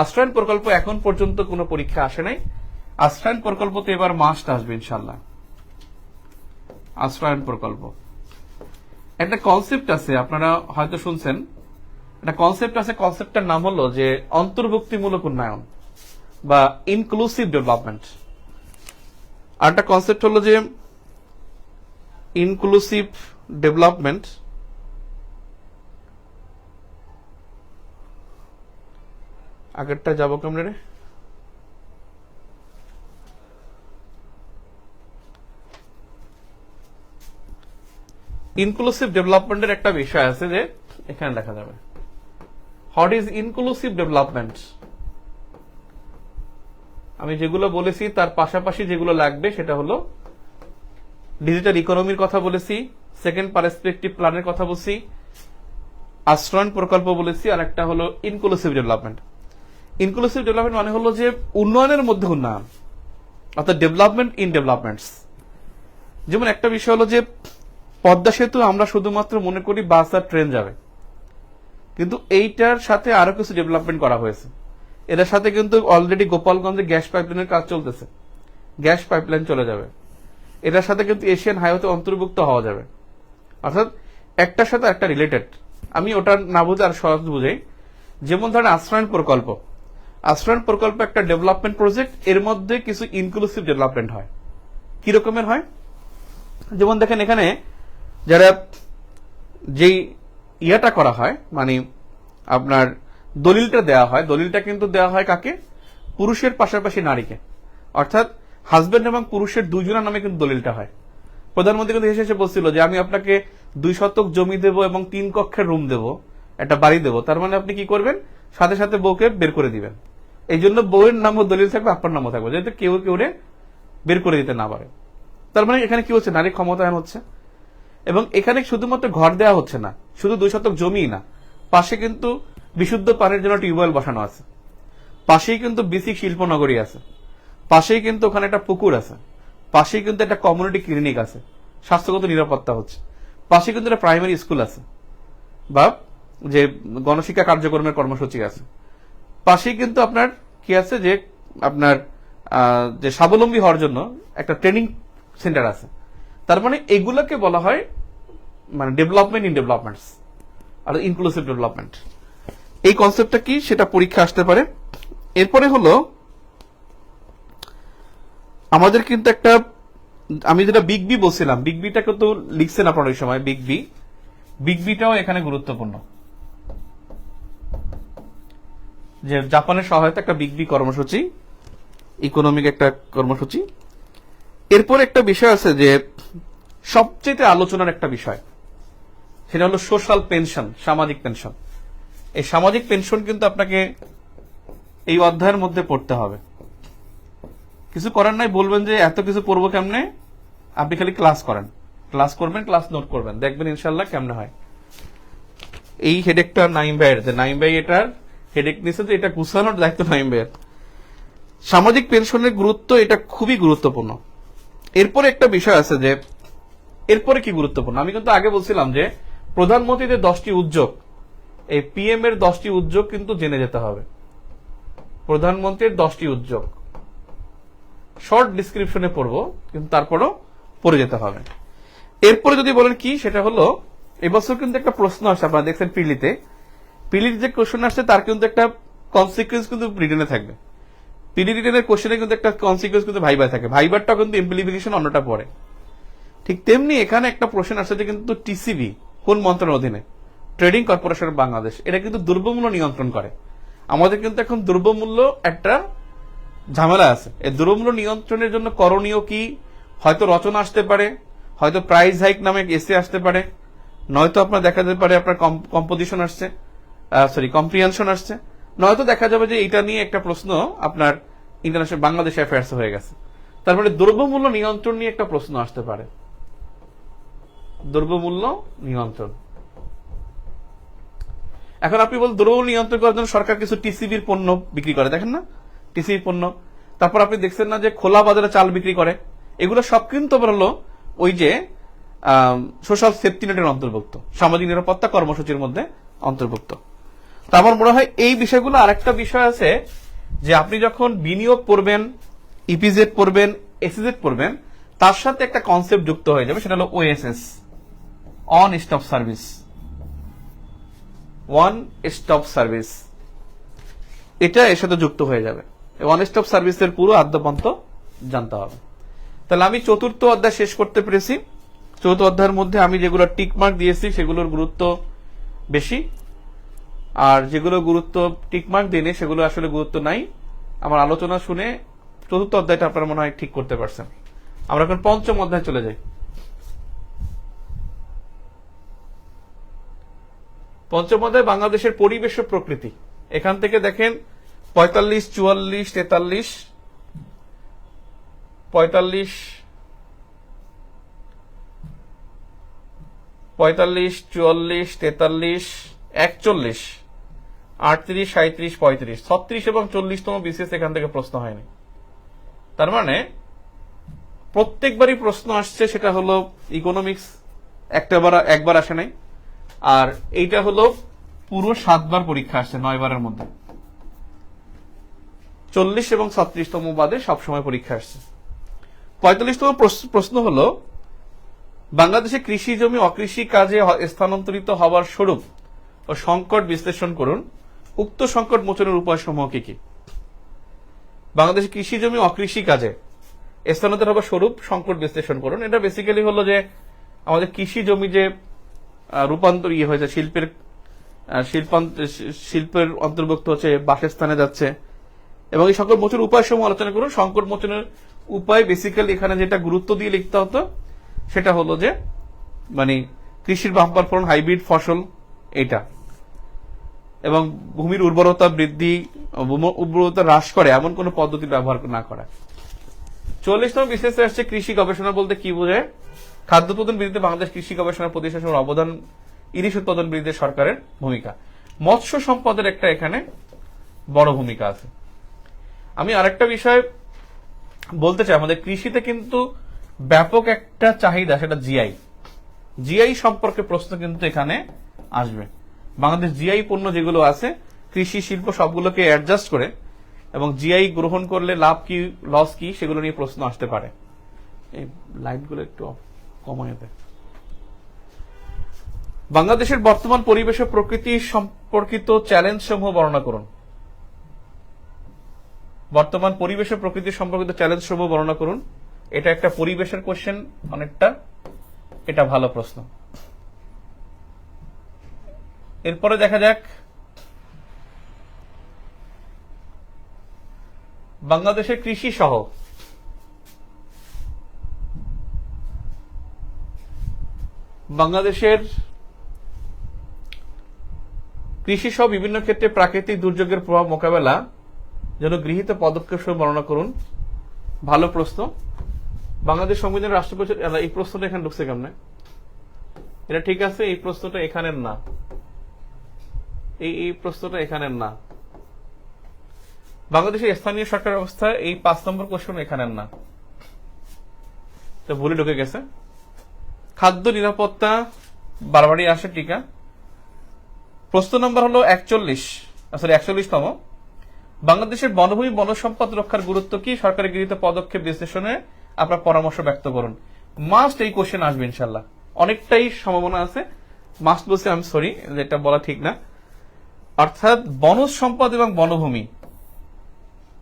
আশ্রয়ণ প্রকল্প এখন পর্যন্ত কোনো পরীক্ষা আসে নাই, আশ্রয়ণ প্রকল্পতে এবার মাস্ট আসবে ইনশাল্লাহ। আশ্রয়ণ প্রকল্প একটা কনসেপ্ট আছে, আপনারা হয়তো শুনছেন, একটা কনসেপ্ট আছে, কনসেপ্টটার নাম হলো যে অন্তর্ভুক্তিমূলক উন্নয়ন বা ইনক্লুসিভ ডেভেলপমেন্ট। আর একটা কনসেপ্ট হলো যে ইনক্লুসিভ ডেভেলপমেন্ট। আগেরটা যাবো কেমনে রে? ইনক্লুসিভ ডেভেলপমেন্টের একটা বিষয় আছে যে এখানে দেখা যাবে, হোয়াট ইজ ইনক্লুসিভ ডেভেলপমেন্ট। আমি যেগুলো বলেছি তার পাশাপাশি যেগুলো লাগবে সেটা হলো ডিজিটাল ইকোনমির কথা বলেছি, সেকেন্ড পার্সপেক্টিভ প্ল্যানের কথা বলছি, আশ্রয়ণ প্রকল্প বলেছি, আর একটা হলো ইনক্লুসিভ ডেভেলপমেন্ট। ইনক্লুসিভ ডেভেলপমেন্ট মানে হলো যে উন্নয়নের মধ্যে উন্নয়ন, অর্থাৎ ডেভেলপমেন্ট ইন ডেভেলপমেন্টস। যেমন একটা বিষয় হলো যে পদ্মা সেতু আমরা শুধুমাত্র মনে করি বাস আর ট্রেন যাবে, কিন্তু এইটার সাথে আরো কিছু ডেভেলপমেন্ট করা হয়েছে। এটার সাথে কিন্তু অলরেডি গোপালগঞ্জে গ্যাস পাইপলাইনের কাজ চলতেছে, গ্যাস পাইপলাইন চলে যাবে। এটার সাথে কিন্তু এশিয়ান হাইওয়েতে অন্তর্ভুক্ত হওয়া যাবে, অর্থাৎ একটার সাথে একটা রিলেটেড। আমি ওটা না বুঝে আর সহজ বুঝাই, যেমন ধরেন আশ্রয়ণ প্রকল্প। আশ্রয়ণ প্রকল্প একটা ডেভেলপমেন্ট প্রজেক্ট, এর মধ্যে কিছু ইনক্লুসিভ ডেভেলপমেন্ট হয়। কি রকমের হয়? যেমন দেখেন এখানে যারা যেই ইয়াটা করা হয়, মানে আপনার দলিলটা দেওয়া হয়, দলিলটা কিন্তু দেওয়া হয় কাকে? পুরুষের পাশাপাশি নারীকে, অর্থাৎ হাজবেন্ড এবং পুরুষের দুজনের নামে কিন্তু দলিলটা হয়। প্রধানমন্ত্রী কিন্তু এসে বলছিল যে আমি আপনাকে 2 শতক জমি দেব এবং 3 কক্ষের রুম দেব, একটা বাড়ি দেব। তার মানে আপনি কি করবেন? সাথে সাথে বউকে বের করে দিবেন। এই জন্য বউয়ের নামও দলিল থাকবে, আপনার নামও থাকবে, যাতে কেউ কেউ বের করে দিতে না পারে। তার মানে এখানে কি হচ্ছে? নারী ক্ষমতায়ন হচ্ছে। এবং এখানে শুধুমাত্র ঘর দেওয়া হচ্ছে না, শুধু 2 শতক জমি না, পাশে কিন্তু বিশুদ্ধ পানির জন্য টিউবওয়েল বসানো আছে, পাশেই কিন্তু বেসিক শিল্পনগরী আছে, পাশেই কিন্তু ওখানে একটা পুকুর আছে, পাশেই কিন্তু একটা কমিউনিটি ক্লিনিক আছে, স্বাস্থ্যগত নিরাপত্তা হচ্ছে, পাশে কিন্তু একটা প্রাইমারি স্কুল আছে বা যে গণশিক্ষা কার্যক্রমের কর্মসূচি আছে, পাশেই কিন্তু আপনার কি আছে যে আপনার যে স্বাবলম্বী হওয়ার জন্য একটা ট্রেনিং সেন্টার আছে। তার মানে এগুলোকে বলা হয় মানে ডেভেলপমেন্ট ইন ডেভেলপমেন্টস আর ইনক্লুসিভ ডেভেলপমেন্ট। এই কনসেপ্টটা কি সেটা পরীক্ষা আসতে পারে। এরপরে হলো আমাদের কিন্তু একটা, আমি যেটা বিগ বি বলছিলাম, বিগ বিটা কিন্তু লিখছেন আপনার ওই সময়, বিগ বিটাও এখানে গুরুত্বপূর্ণ, যে জাপানের সহায়তা একটা বিগ বি কর্মসূচি, ইকোনমিক একটা কর্মসূচি। এরপর একটা বিষয় আছে যে সবচেয়ে আলোচনার একটা বিষয়, সেটা হলো সোশ্যাল পেনশন, সামাজিক পেনশন। এই সামাজিক পেনশন কিন্তু আপনাকে এই অধ্যায়ের মধ্যে পড়তে হবে। কিছু করার নাই, বলবেন যে এত কিছু পড়বো কেমনে, আপনি খালি ক্লাস করেন, ক্লাস করবেন, ক্লাস নোট করবেন, দেখবেন ইনশাল্লাহ কেমনে হয়। এই হেডেকটা নাইম ভাইয়ের, যে নাইম ভাই এটার হেডেক নিচ্ছে, যে এটা গুছানোর দায়িত্ব নাইম ভাইয়ের। সামাজিক পেনশনের গুরুত্ব এটা খুবই গুরুত্বপূর্ণ। এরপরে একটা বিষয় আছে যে এরপরে কি গুরুত্বপূর্ণ, আমি কিন্তু আগে বলছিলাম যে প্রধানমন্ত্রীদের 10টি উদ্যোগ, এই পিএম এর 10টি উদ্যোগ কিন্তু জেনে যেতে হবে। প্রধানমন্ত্রীর 10টি উদ্যোগ শর্ট ডিসক্রিপশনে পড়বো, কিন্তু তারপরও পড়ে যেতে হবে। এরপরে যদি বলেন কি, সেটা হলো এবছর কিন্তু একটা প্রশ্ন আসছে, আপনারা দেখছেন পিলির যে কোশ্চেন আসছে তার কিন্তু একটা কনসিকুয়েন্স কিন্তু রিটেনে থাকবে। পিলি রিটেনের কোশ্চেনে কিন্তু একটা কনসিকুয়েন্স কিন্তু ভাইবায় থাকে, ভাইবারটাও কিন্তু ইমপ্লিমেন্টেশন অন্যটা পড়ে। ঠিক তেমনি এখানে একটা প্রশ্ন আসছে যে কিন্তু টিসিবি কোন মন্ত্রণালয়ের অধীনে? Trading corporation of Bangladesh. এটা কিন্তু দ্রব্যমূল্য নিয়ন্ত্রণ করে। আমাদের কিন্তু এখন দ্রব্যমূল্য একটা ঝামেলা আছে। এই দ্রব্যমূল্য নিয়ন্ত্রণের জন্য করণীয় কি? হয়তো রচনা আসতে পারে, হয়তো প্রাইস হাইক নামে এসে আসতে পারে, নয়তো আপনার দেখা যেতে পারে আপনার কম্পোজিশন আসছে, কম্প্রিহেনশন আসছে, নয়তো দেখা যাবে যে এটা নিয়ে একটা প্রশ্ন আপনার ইন্টারন্যাশনাল বাংলাদেশ অ্যাফেয়ার্স হয়ে গেছে। তারপরে দ্রব্যমূল্য নিয়ন্ত্রণ নিয়ে একটা প্রশ্ন আসতে পারে, দ্রব্যমূল্য নিয়ন্ত্রণ। এখন আপনি বল দ্রব্যমূল্য নিয়ন্ত্রণ করার জন্য সরকার কিছু টিসিবির পণ্য বিক্রি করে, দেখেন না টিসিবি পণ্য। তারপর আপনি দেখছেন না যে খোলা বাজারে চাল বিক্রি করে। এগুলো সব কিন্তু হলো ওই যে সোশ্যাল সেফটি নেটের অন্তর্ভুক্ত, সামাজিক নিরাপত্তা কর্মসূচির মধ্যে অন্তর্ভুক্ত। তো আমার মনে হয় এই বিষয়গুলো। আরেকটা বিষয় আছে যে আপনি যখন বিনিয়োগ পড়বেন, ইপিজেড পড়বেন, এসিজেড পড়বেন, তার সাথে একটা কনসেপ্ট যুক্ত হয়ে যাবে, সেটা হলো OSS, on stop service. One stop service, এটা এর সাথে যুক্ত হয়ে যাবে। ওয়ান স্টপ সার্ভিসের পুরো আদ্যপন্ত জানতে হবে। তাহলে আমি 4র্থ অধ্যায় শেষ করতে পেরেছি। 4র্থ অধ্যায়ের মধ্যে আমি যেগুলো টিক মার্ক দিয়েছি সেগুলোর গুরুত্ব বেশি, আর যেগুলো গুরুত্ব টিক মার্ক দিইনি সেগুলো আসলে গুরুত্ব নাই। আমার আলোচনা শুনে 4র্থ অধ্যায়টা আপনারা মনে হয় ঠিক করতে পারছেন। আমরা এখন 5ম অধ্যায় চলে যাই। 5ম অধ্যায় বাংলাদেশের পরিবেশ ও প্রকৃতি। এখান থেকে দেখেন 45, 44, 43, 45, 44, 44, 43, 41, 38, 37, 35, 36 এবং 40তম বিসিএস এখান থেকে প্রশ্ন হয়নি। তার মানে প্রত্যেকবারই প্রশ্ন আসছে, সেটা হলো ইকোনমিক্স একবার আসে নাই, আর এইটা হলো পুরো 7 বার পরীক্ষা আসছে 9 বারের মধ্যে। 40 এবং 36তম বাদে সবসময় পরীক্ষা আসছে। 45তম প্রশ্ন হলো বাংলাদেশে কৃষি জমি অকৃষি কাজে স্থানান্তরিত হওয়ার স্বরূপ ও সংকট বিশ্লেষণ করুন, উক্ত সংকট মোচনের উপায়সমূহ কি কি? বাংলাদেশে কৃষি জমি অকৃষি কাজে স্থানান্তর হবে স্বরূপ সংকট বিশ্লেষণ করুন। এটা বেসিক্যালি হলো যে আমাদের কৃষি জমি যে রূপান্তর হয়েছে শিল্পের অন্তর্ভুক্ত হচ্ছে, বাসস্থানে যাচ্ছে, এবং এই সকল মোচনের উপায় সমূহ আলোচনা করুন। সংকট মোচনের উপায় বেসিক্যালি এখানে যেটা গুরুত্ব দিয়ে লিখতে হতো সেটা হলো যে মানে কৃষির বাম্পার ফলন, হাইব্রিড ফসল এটা, এবং ভূমির উর্বরতা বৃদ্ধি, উর্বরতা হ্রাস করে এমন কোন পদ্ধতি ব্যবহার না করা। 40তম বিশেষে আসছে কৃষি গবেষণা বলতে কি বোঝায়? খাদ্য উৎপাদন বৃদ্ধিতে বাংলাদেশ কৃষি গবেষণা প্রতিষ্ঠানের অবদান, ইলিশ উৎপাদন বৃদ্ধিতে সরকারের ভূমিকা, মৎস্য সম্পদের একটা এখানে বড় ভূমিকা আছে। আমি আরেকটা বিষয় বলতে চাই, আমাদের কৃষিতে কিন্তু ব্যাপক একটা চাহিদা, সেটা জিআই সম্পর্কে প্রশ্ন কিন্তু এখানে আসবে। বাংলাদেশ জিআই পণ্য যেগুলো আছে কৃষি শিল্প সবগুলোকে অ্যাডজাস্ট করে এবং জিআই গ্রহণ করলে লাভ কি লস কি সেগুলো নিয়ে প্রশ্ন আসতে পারে। এই লাইটগুলো একটু কমায় দেয়। বাংলাদেশের বর্তমান পরিবেশ ও প্রকৃতি সম্পর্কিত চ্যালেঞ্জ সমূহ বর্ণনা করুন। বর্তমান পরিবেশ ও প্রকৃতি সম্পর্কিত চ্যালেঞ্জ সমূহ বর্ণনা করুন। এটা একটা পরিবেশের কোশ্চেন অনেকটা, এটা ভালো প্রশ্ন। এরপরে দেখা যাক বাংলাদেশের কৃষি সহ বিভিন্ন ক্ষেত্রে প্রাকৃতিক দুর্যোগের প্রভাব মোকাবেলা জন্য গৃহীত পদক্ষেপ সহ বর্ণনা করুন। ভালো প্রশ্ন। বাংলাদেশ সংবিধানের রাষ্ট্রপতি, এই প্রশ্নটা এখানে ঢুকছে কেমনে? এটা ঠিক আছে, এই প্রশ্নটা এখানের না, এই প্রশ্নটা এখানের না। বাংলাদেশের স্থানীয় সরকার ব্যবস্থা, এই 5 নম্বর কোশ্চেন এখানের না, তো ভুলে ঢুকে গেছে। খাদ্য নিরাপত্তা বারবারই আসে টিকা। প্রশ্ন নম্বর হলো 41তম। বাংলাদেশের বনভূমি বনসম্পদ রক্ষার গুরুত্ব কি? সরকারি গৃহীত পদক্ষেপ বিশ্লেষণে আপনার পরামর্শ ব্যক্ত করুন। মাস্ট এই কোশ্চেন আসবে ইনশাল্লাহ, অনেকটাই সম্ভাবনা আছে। মাস্ট বলছি, আমি সরি, যেটা বলা ঠিক না। অর্থাৎ বনজ সম্পদ এবং বনভূমি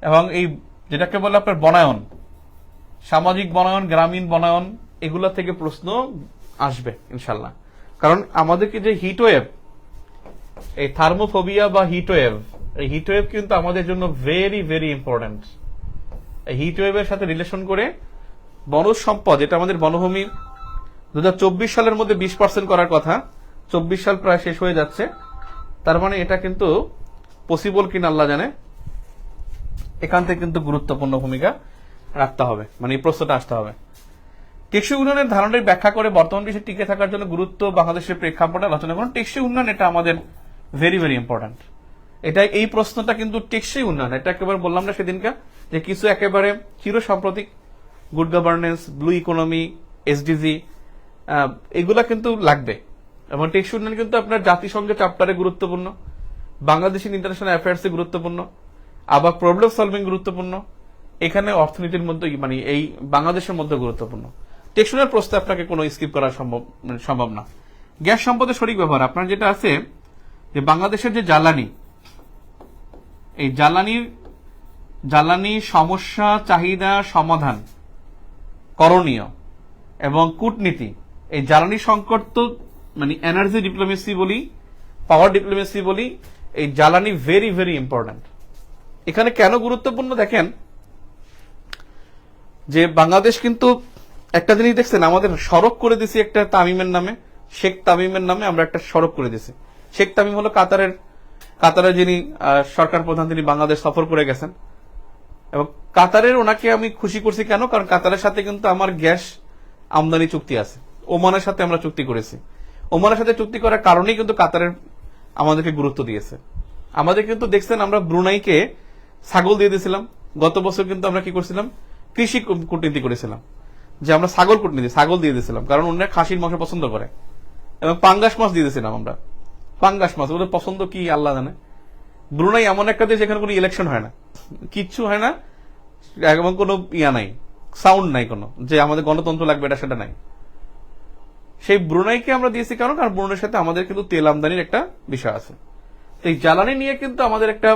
এবং এই যেটাকে বলে আপনার বনায়ন, সামাজিক বনায়ন, গ্রামীণ বনায়ন, এগুলা থেকে প্রশ্ন আসবে ইনশাল্লাহ। কারণ আমাদেরকে যে হিটওয়েভ, এই থার্মোফোবিয়া বা হিটওয়েভ, এই হিটওয়েভ কিন্তু আমাদের জন্য ভেরি ভেরি ইম্পর্টেন্ট। এই হিটওয়েভের সাথে রিলেশন করে বনজ সম্পদ, এটা আমাদের বনভূমি 2024 সালের মধ্যে 20% করার কথা, 24 সাল প্রায় শেষ হয়ে যাচ্ছে। তার মানে এটা কিন্তু পসিবল কিনা আল্লাহ জানে। এখান থেকে কিন্তু গুরুত্বপূর্ণ ভূমিকা রাখতে হবে, মানে এই প্রশ্নটা আসতে হবে। টেকসই উন্নয়নের ধারণাটি ব্যাখ্যা করে বর্তমান বিশ্বে টিকে থাকার জন্য গুরুত্ব বাংলাদেশের প্রেক্ষাপটে আলোচনা করুন। টেকসই উন্নয়ন এটা আমাদের ভেরি ভেরি ইম্পর্টেন্ট। এই প্রশ্নটা কিন্তু টেকসই উন্নয়ন, এটা একেবারে বললাম না সেদিনকা যে কিছু একেবারে চিরসাম্প্রতিক, good governance, blue economy, SDG, এগুলা কিন্তু লাগবে। এবং টেকসই উন্নয়ন কিন্তু আপনার জাতিসংঘের চ্যাপ্টারে গুরুত্বপূর্ণ, বাংলাদেশের ইন্টারন্যাশনাল অ্যাফেয়ার্সে গুরুত্বপূর্ণ, আবার প্রবলেম সলভিং গুরুত্বপূর্ণ, এখানে অর্থনীতির মধ্যে মানে এই বাংলাদেশের মধ্যে গুরুত্বপূর্ণ। টেকসই উন্নয়নের প্রশ্নে আপনাকে কোনো স্কিপ করা সম্ভব না। গ্যাস সম্পদের সঠিক ব্যবহার, আপনার যেটা আছে যে বাংলাদেশের যে জ্বালানি, এই জ্বালানি সমস্যা চাহিদা সমাধান করণীয় এবং কূটনীতি, এই জ্বালানি সংকট তো মানে এনার্জি ডিপ্লোমেসি বলি, পাওয়ার ডিপ্লোমেসি বলি, এই জ্বালানি ভেরি ভেরি ইম্পর্টেন্ট। এখানে কেন গুরুত্বপূর্ণ দেখেন, যে বাংলাদেশ কিন্তু একটা জিনিস দেখছেন, আমাদের সড়ক করে দিছি একটা তামিমের নামে, শেখ তামিমের নামে আমরা একটা সড়ক করে দিছি। শেখ তামিম হলো কাতারের যিনি সরকার প্রধান, তিনি বাংলাদেশ সফর করে গেছেন। এবং কাতারের ওনাকে আমি খুশি করছি কেন? কারণ কাতারের সাথে কিন্তু আমার গ্যাস আমদানি চুক্তি আছে, ওমানের সাথে আমরা চুক্তি করেছি। ওমানের সাথে চুক্তি করার কারণেই কিন্তু কাতারের আমাদেরকে গুরুত্ব দিয়েছে। আমাদের কিন্তু দেখছেন আমরা ব্রুনাইকে ছাগল দিয়ে দিয়েছিলাম, গত বছর কিন্তু আমরা কি করছিলাম, কৃষি কূটনীতি করেছিলাম, যে আমরা ছাগল দিয়ে দিয়েছিলাম, কারণ ওনারা খাসির মাংস পছন্দ করে। এবং পাঙ্গাস মাছ দিয়ে দিয়েছিলাম আমরা, পাঙ্গাস মাছ ওদের পছন্দ কি আল্লাহ জানে। ব্রুনাই এমন একটা দেশ যেখানে কোনো ইলেকশন হয় না, কিচ্ছু হয় না, এবং কোনো নাই, সাউন্ড নাই কোনো, যে আমাদের গণতন্ত্র লাগবে এটা সেটা নাই। সেই ব্রুনাইকে আমরা দিয়েছি কারণ ব্রুনাইয়ের সাথে আমাদের কিন্তু তেল আমদানির একটা বিষয় আছে। এই জ্বালানি নিয়ে কিন্তু আমাদের একটা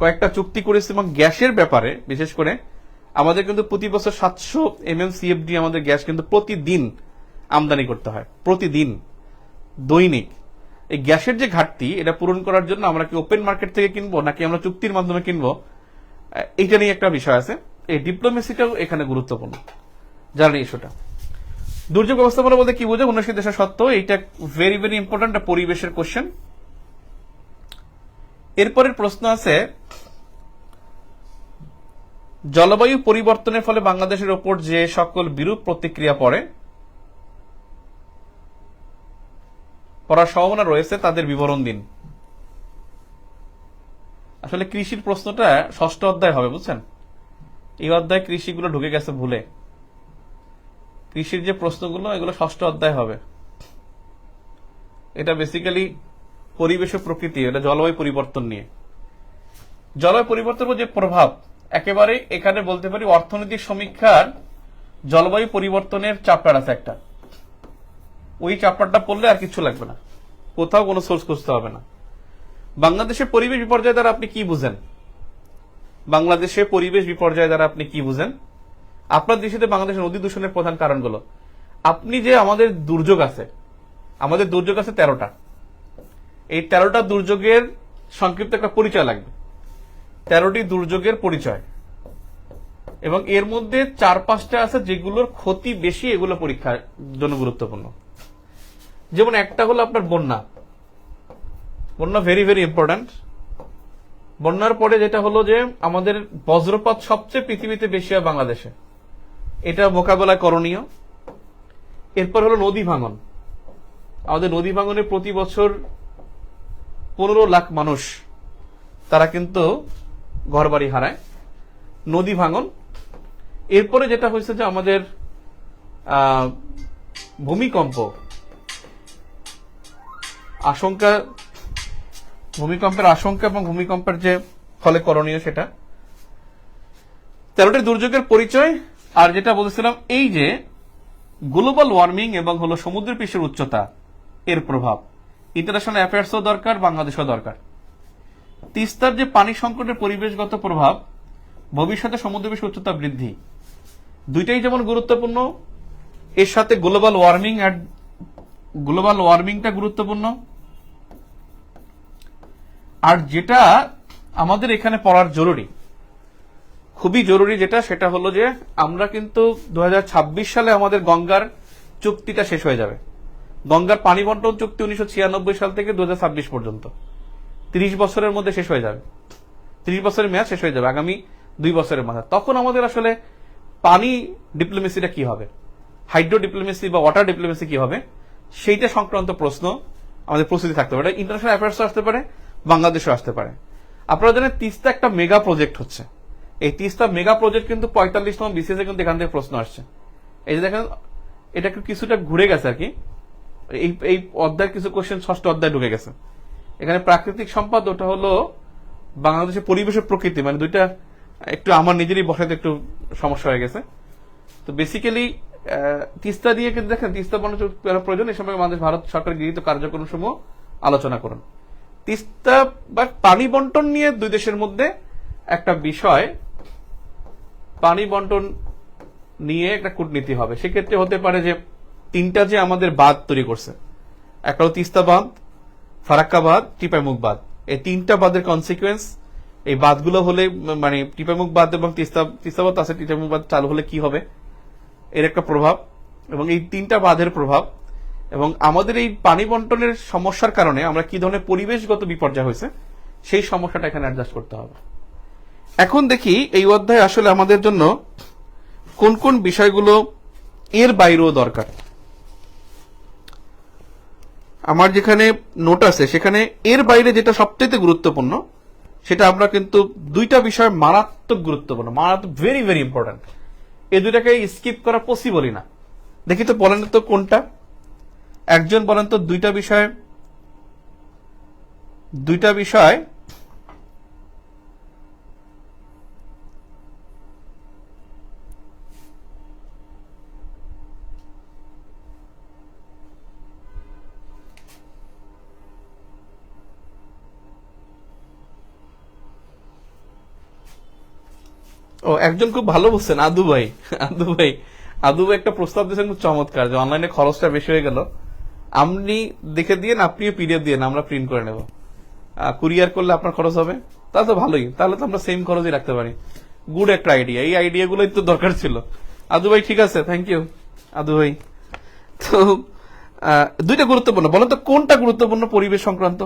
কয়েকটা চুক্তি করেছি, এবং গ্যাসের ব্যাপারে বিশেষ করে আমাদের কিন্তু প্রতি বছর 700 MMCFD আমাদের গ্যাস কিন্তু প্রতিদিন আমদানি করতে হয়, প্রতিদিন, দৈনিক। এই গ্যাসের যে ঘাটতি, এটা পূরণ করার জন্য আমরা কি ওপেন মার্কেট থেকে কিনবো নাকি আমরা চুক্তির মাধ্যমে কিনবো, এইটা নিয়ে একটা বিষয় আছে। এই ডিপ্লোমেসিটাও এখানে গুরুত্বপূর্ণ, জানেন ইস্যুটা। দুর্যোগ ব্যবস্থাপনা বলতে কি বোঝে? উন্নয়নশীল দেশের সত্ত্বেও এইটা ভেরি ভেরি ইম্পর্টেন্ট পরিবেশের কোশ্চেন। এরপরের প্রশ্ন আছে, জলবায়ু পরিবর্তনের ফলে বাংলাদেশের ওপর যে সকল বিরূপ প্রতিক্রিয়া পড়ার সম্ভাবনা রয়েছে তাদের বিবরণ দিন। আসলে কৃষির প্রশ্নটা 6ষ্ঠ অধ্যায় হবে, বুঝছেন? এই অধ্যায় কৃষিগুলো ঢুকে গেছে ভুলে। কৃষির যে প্রশ্নগুলো এগুলো 6ষ্ঠ অধ্যায় হবে। এটা বেসিক্যালি পরিবেশ ও প্রকৃতি, এটা জলবায়ু পরিবর্তন নিয়ে। জলবায়ু পরিবর্তনের যে প্রভাব, একেবারে এখানে বলতে পারি অর্থনৈতিক সমীক্ষার জলবায়ু পরিবর্তনের চ্যাপ্টার আছে একটা। ওই চ্যাপ্টারটা পড়লে আর কিছু লাগবে না, কোথাও কোনো সোর্স খুঁজতে হবে না। বাংলাদেশের পরিবেশ বিপর্যয় দ্বারা আপনি কি বুঝেন? বাংলাদেশে পরিবেশ বিপর্যয় দ্বারা আপনি কি বুঝেন? আপনার দৃষ্টিতে বাংলাদেশের নদী দূষণের প্রধান কারণগুলো, আপনি যে আমাদের দুর্যোগ আছে 13টা। এই 13টা দুর্যোগের সংক্ষিপ্ত একটা পরিচয় লাগবে, 13টি দুর্যোগের পরিচয়, এবং এর মধ্যে 4-5টা আছে যেগুলোর ক্ষতি বেশি, এগুলো পরীক্ষার জন্য গুরুত্বপূর্ণ। যেমন একটা হলো আপনার বন্যা ভেরি ভেরি ইম্পর্ট্যান্ট। বন্যার পরে যেটা হলো যে আমাদের বজ্রপাত সবচেয়ে পৃথিবীতে বেশি হয় বাংলাদেশে, এটা মোকাবেলা করণীয়। এরপর হলো নদী ভাঙন। আমাদের নদী ভাঙনে প্রতি বছর 15 লাখ মানুষ তারা কিন্তু ঘরবাড়ি হারায়, নদী ভাঙন। এরপরে যেটা হয়েছে যে আমাদের ভূমিকম্পের আশঙ্কা এবং ভূমিকম্পের যে ফলে করণীয়, সেটা 13টি দুর্যোগের পরিচয়। আর যেটা বলছিলাম, এই যে গ্লোবাল ওয়ার্মিং এবং হলো সমুদ্র পৃষ্ঠের উচ্চতা, এর প্রভাব ইন্টারন্যাশনাল অ্যাফেয়ার্সও দরকার, বাংলাদেশও দরকার। তিস্তার যে পানি সংকটের পরিবেশগত প্রভাব, ভবিষ্যতে সমুদ্র পৃষ্ঠের উচ্চতা বৃদ্ধি, দুইটাই যেমন গুরুত্বপূর্ণ, এর সাথে গ্লোবাল ওয়ার্মিংটা গুরুত্বপূর্ণ। আর যেটা আমাদের এখানে পড়ার জরুরি, খুবই জরুরি যেটা, সেটা হলো যে আমরা কিন্তু 2026 সালে আমাদের গঙ্গার চুক্তিটা শেষ হয়ে যাবে। গঙ্গার পানি বন্টন চুক্তি 1996 সাল থেকে 2026 পর্যন্ত 30 বছরের মধ্যে শেষ হয়ে যাবে। 30 বছরের মেয়াদ শেষ হয়ে যাবে আগামী 2 বছরের মাথায়। তখন আমাদের আসলে পানি ডিপ্লোমেসিটা কি হবে, হাইড্রো ডিপ্লোমেসি বা ওয়াটার ডিপ্লোমেসি কি হবে, সেইটা সংক্রান্ত প্রশ্ন আমাদের প্রস্তুতি থাকতে পারে। এটা ইন্টারন্যাশনাল অ্যাফেয়ার্সও আসতে পারে, বাংলাদেশও আসতে পারে। আপনারা জানেন তিস্তা একটা মেগা প্রজেক্ট হচ্ছে। এই তিস্তা মেগা প্রজেক্ট কিন্তু 45তম বিসিএস কিন্তু এখান থেকে প্রশ্ন আসছে। এই যে দেখেন, এটা একটু কিছুটা ঘুরে গেছে আর কি, এই অধ্যায়ের কিছু কোশ্চেন 6ষ্ঠ অধ্যায় ঢুকে গেছে। এখানে প্রাকৃতিক সম্পদ, ওটা হলো বাংলাদেশের পরিবেশের প্রকৃতি, মানে দুইটা একটু আমার নিজেরই বসাতে একটু সমস্যা হয়ে গেছে। তো বেসিক্যালি তিস্তা দিয়ে কিন্তু দেখেন, তিস্তা বন্ধ প্রয়োজন, এই সময় বাংলাদেশ ভারত সরকার গৃহীত কার্যক্রম সমূহ আলোচনা করুন। তিস্তা বা পানি বন্টন নিয়ে দুই দেশের মধ্যে একটা বিষয়, পানি বন্টন নিয়ে একটা কূটনীতি হবে। সেক্ষেত্রে হতে পারে যে 3টা যে আমাদের বাঁধ তৈরি করছে, একটা হলো তিস্তা বাঁধ, ফারাক্কা বাঁধ, টিপাইমুখ বাঁধ, এই 3টা বাঁধের কনসিকুয়েন্স, এই বাঁধগুলো হলে, মানে টিপাইমুখ বাঁধ এবং তিস্তা বাঁধ আছে, টিপাইমুখ বাঁধ চালু হলে কি হবে, এর একটা প্রভাব, এবং এই 3টা বাঁধের প্রভাব, এবং আমাদের এই পানি বন্টনের সমস্যার কারণে আমরা কি ধরনের পরিবেশগত বিপর্যয় হয়েছে, সেই সমস্যাটা এখানে অ্যাডজাস্ট করতে হবে। এখন দেখি এই অধ্যায়ে আসলে আমাদের জন্য কোন কোন বিষয়গুলো এর বাইরেও দরকার। আমার যেখানে নোট আছে সেখানে এর বাইরে যেটা সবচেয়ে গুরুত্বপূর্ণ, সেটা আমরা কিন্তু 2টা বিষয় মারাত্মক গুরুত্বপূর্ণ, মারাত্মক ভেরি ভেরি ইম্পর্টেন্ট, এই 2টাকে স্কিপ করা পসিবলই না। দেখি তো, বলেন তো কোনটা, একজন বলেন তো। 2টা বিষয় ও একজন খুব ভালো বলছেন, আদু ভাই। আদু ভাই, আদু ভাই একটা প্রস্তাব দিয়েছেন খুব চমৎকার, যে অনলাইনে খরচটা বেশি হয়ে গেল, আপনি দেখে দিয়ে আপনিও পিডিএফ দিয়ে আমরা প্রিন্ট করে নেব, কুরিয়ার করলে আপনার খরচ হবে, তা তো ভালোই, তাহলে তো আমরা সেম খরচই রাখতে পারি। গুড একটা আইডিয়া, এই আইডিয়াগুলোই তো দরকার ছিল। আদু ভাই ঠিক আছে, থ্যাংক ইউ আদু ভাই। তো দুইটা গুরুত্বপূর্ণ, বলেন তো কোনটা গুরুত্বপূর্ণ পরিবেশ সংক্রান্ত?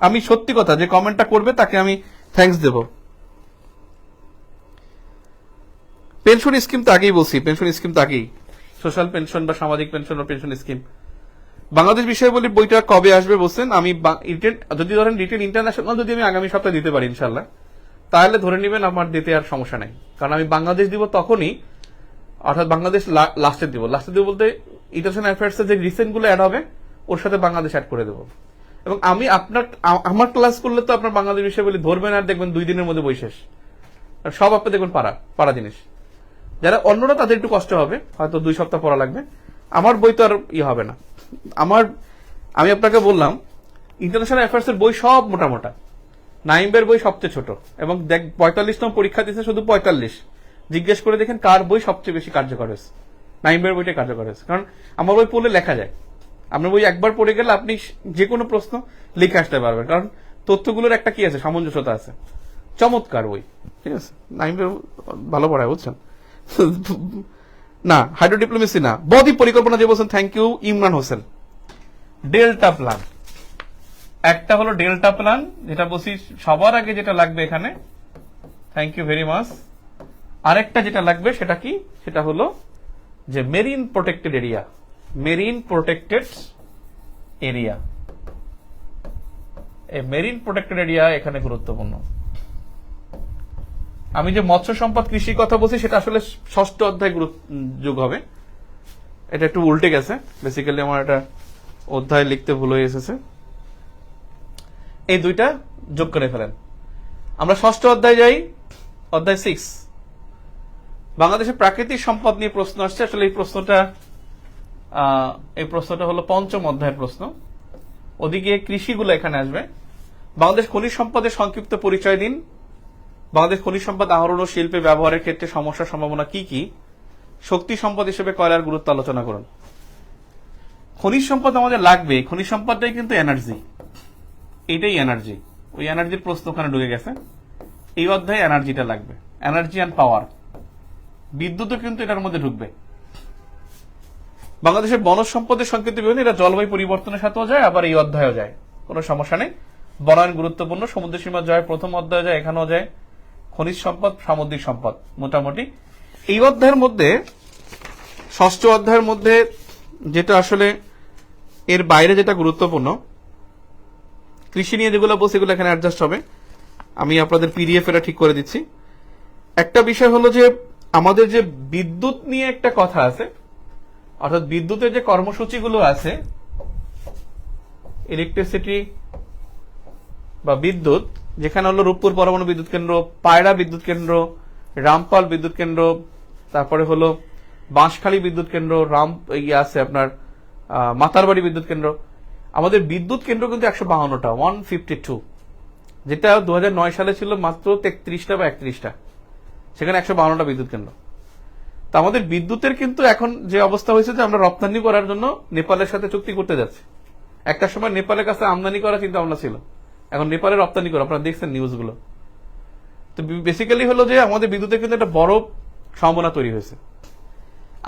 আমি সত্যি কথা, যে কমেন্টটা করবে তাকে আমি থ্যাঙ্কস দেব। পেনশন স্কিম তো আগেই বলছি, পেনশন স্কিম তো আগেই, সোশ্যাল পেনশন বা সামাজিক পেনশন বা পেনশন স্কিম। বাংলাদেশ বিষয়াবলী বইটা কবে আসবে বলছেন? আমি যদি ধরেন রিটেন ইন্টারন্যাশনাল যদি আমি আগামী সপ্তাহে দিতে পারি ইনশাল্লাহ, তাহলে ধরে নেবেন আমার দিতে আর সমস্যা নাই, কারণ আমি বাংলাদেশ দিব তখনই, অর্থাৎ বাংলাদেশ লাস্টে দিব বলতে ইন্টারন্যাশনাল অ্যাফেয়ার্স এর যে রিসেন্ট গুলো অ্যাড হবে ওর সাথে বাংলাদেশ অ্যাড করে দেবো। এবং আমি আমার ক্লাস করলে তো আপনার বাংলাদেশ বিষয়াবলী ধরবেন আর দেখবেন 2 দিনের মধ্যে বই শেষ, আর সব আপনি দেখবেন পারা জিনিস। যারা অন্যরা তাদের একটু কষ্ট হবে, হয়তো 2 সপ্তাহ পড়া লাগবে। আমার বই তো আর হবে না। আমি আপনাকে বললাম ইন্টারন্যাশনাল অ্যাফেয়ার্স এর বই সব মোটা, নাইমের বই সবচেয়ে ছোট, এবং 45তম পরীক্ষা দিচ্ছে শুধু 45। জিজ্ঞেস করে দেখেন কার বই সবচেয়ে বেশি কার্যকর হয়েছে। নাইমের বইটা কার্যকর হয়েছে, কারণ আমার বই পড়লে লেখা যায়। আপনার বই একবার পড়ে গেলে আপনি যে কোনো প্রশ্ন লিখে আসতে পারবেন, কারণ তথ্যগুলোর একটা কি আছে, সামঞ্জস্যতা আছে। চমৎকার বই, ঠিক আছে। নাইমের ভালো পড়ায়, বুঝছেন না? হাইড্রো ডিপ্লোমেসি না, বদ্বীপ পরিকল্পনা যে বলছেন, thank you Imran Hossain. Delta plan, একটা হলো ডেল্টা প্ল্যান, যেটা বলছি সবার আগে যেটা লাগবে এখানে, থ্যাংক ইউ ভেরি মাচ। আরেকটা যেটা লাগবে সেটা কি, সেটা হলো যে marine protected area, marine protected area. এই মেরিন প্রোটেক্টেড এরিয়া এখানে গুরুত্বপূর্ণ। আমি যে মৎস্য সম্পদ কৃষি কথা বলছি সেটা আসলে 6ষ্ঠ অধ্যায় যোগ হবে, এটা একটু উল্টে গেছে, বেসিক্যালি আমার এটা অধ্যায় লিখতে ভুল হয়ে এসেছে। এই দুইটা যোগ করে ফেলেন। আমরা 6ষ্ঠ অধ্যায় যাই, অধ্যায় 6। বাংলাদেশের প্রাকৃতিক সম্পদ নিয়ে প্রশ্ন আসছে। আসলে এই প্রশ্নটা হলো 5ম অধ্যায়ের প্রশ্ন। ওদিকে কৃষিগুলো এখানে আসবে। বাংলাদেশ খনিজ সম্পদের সংক্ষিপ্ত পরিচয় দিন। বাংলাদেশ খনিজ সম্পদ আহরণ ও শিল্পে ব্যবহারের ক্ষেত্রে সমস্যার সম্ভাবনা কি কি? শক্তি সম্পদ হিসেবে কয়লার গুরুত্ব আলোচনা করুন। খনিজ সম্পদ আমাদের লাগবে, খনিজ সম্পদটাই কিন্তু এনার্জি, এইটাই এনার্জি। ওই এনার্জির প্রশ্ন ওখানে ঢুকে গেছে। এই অধ্যায়ে এনার্জিটা লাগবে, এনার্জি অ্যান্ড পাওয়ার। বিদ্যুৎও কিন্তু এটার মধ্যে ঢুকবে। বাংলাদেশের বনজ সম্পদের সংক্ষিপ্ত বিবরণ, এটা জলবায়ু পরিবর্তনের সাথেও যায়, আবার এই অধ্যায়েও যায়, কোনো সমস্যা নেই। বনায়ন গুরুত্বপূর্ণ, সমুদ্র সীমা যায়, প্রথম অধ্যায়ে যায়, এখানেও যায়। খনিজ সম্পদ, সামুদ্রিক সম্পদ, মোটামুটি এই অধ্যায়ের মধ্যে, 6ষ্ঠ অধ্যায়ের মধ্যে যেটা আসলে এর বাইরে যেটা গুরুত্বপূর্ণ, কৃষি নিয়ে যেগুলো বলছে এগুলো এখানে অ্যাডজাস্ট হবে। আমি আপনাদের পিডিএফ এটা ঠিক করে দিচ্ছি। একটা বিষয় হলো যে আমাদের যে বিদ্যুৎ নিয়ে একটা কথা আছে, অর্থাৎ বিদ্যুতের যে কর্মসূচিগুলো আছে, ইলেকট্রিসিটি বা বিদ্যুৎ, যেখানে হলো রূপপুর পরমাণু বিদ্যুৎ কেন্দ্র, পায়রা বিদ্যুৎ কেন্দ্র, রামপাল বিদ্যুৎ কেন্দ্র, তারপরে হলো বাঁশখালী বিদ্যুৎ কেন্দ্র, আছে আপনার মাতারবাড়ি বিদ্যুৎ কেন্দ্র। আমাদের বিদ্যুৎ কেন্দ্র কিন্তু 152টা, 152, যেটা 2009 সালে ছিল মাত্র 33টা বা 31টা, সেখানে 152টা বিদ্যুৎ কেন্দ্র। তা আমাদের বিদ্যুতের কিন্তু এখন যে অবস্থা হয়েছে যে আমরা রপ্তানি করার জন্য নেপালের সাথে চুক্তি করতে যাচ্ছি। একটা সময় নেপালের কাছে আমদানি করা চিন্তা ভাবনা ছিল, এখন নেপালে রপ্তানি করা, আপনারা দেখছেন নিউজগুলো। তো বেসিক্যালি হলো যে আমাদের বিদ্যুতের কিন্তু একটা বড় সম্ভাবনা তৈরি হয়েছে।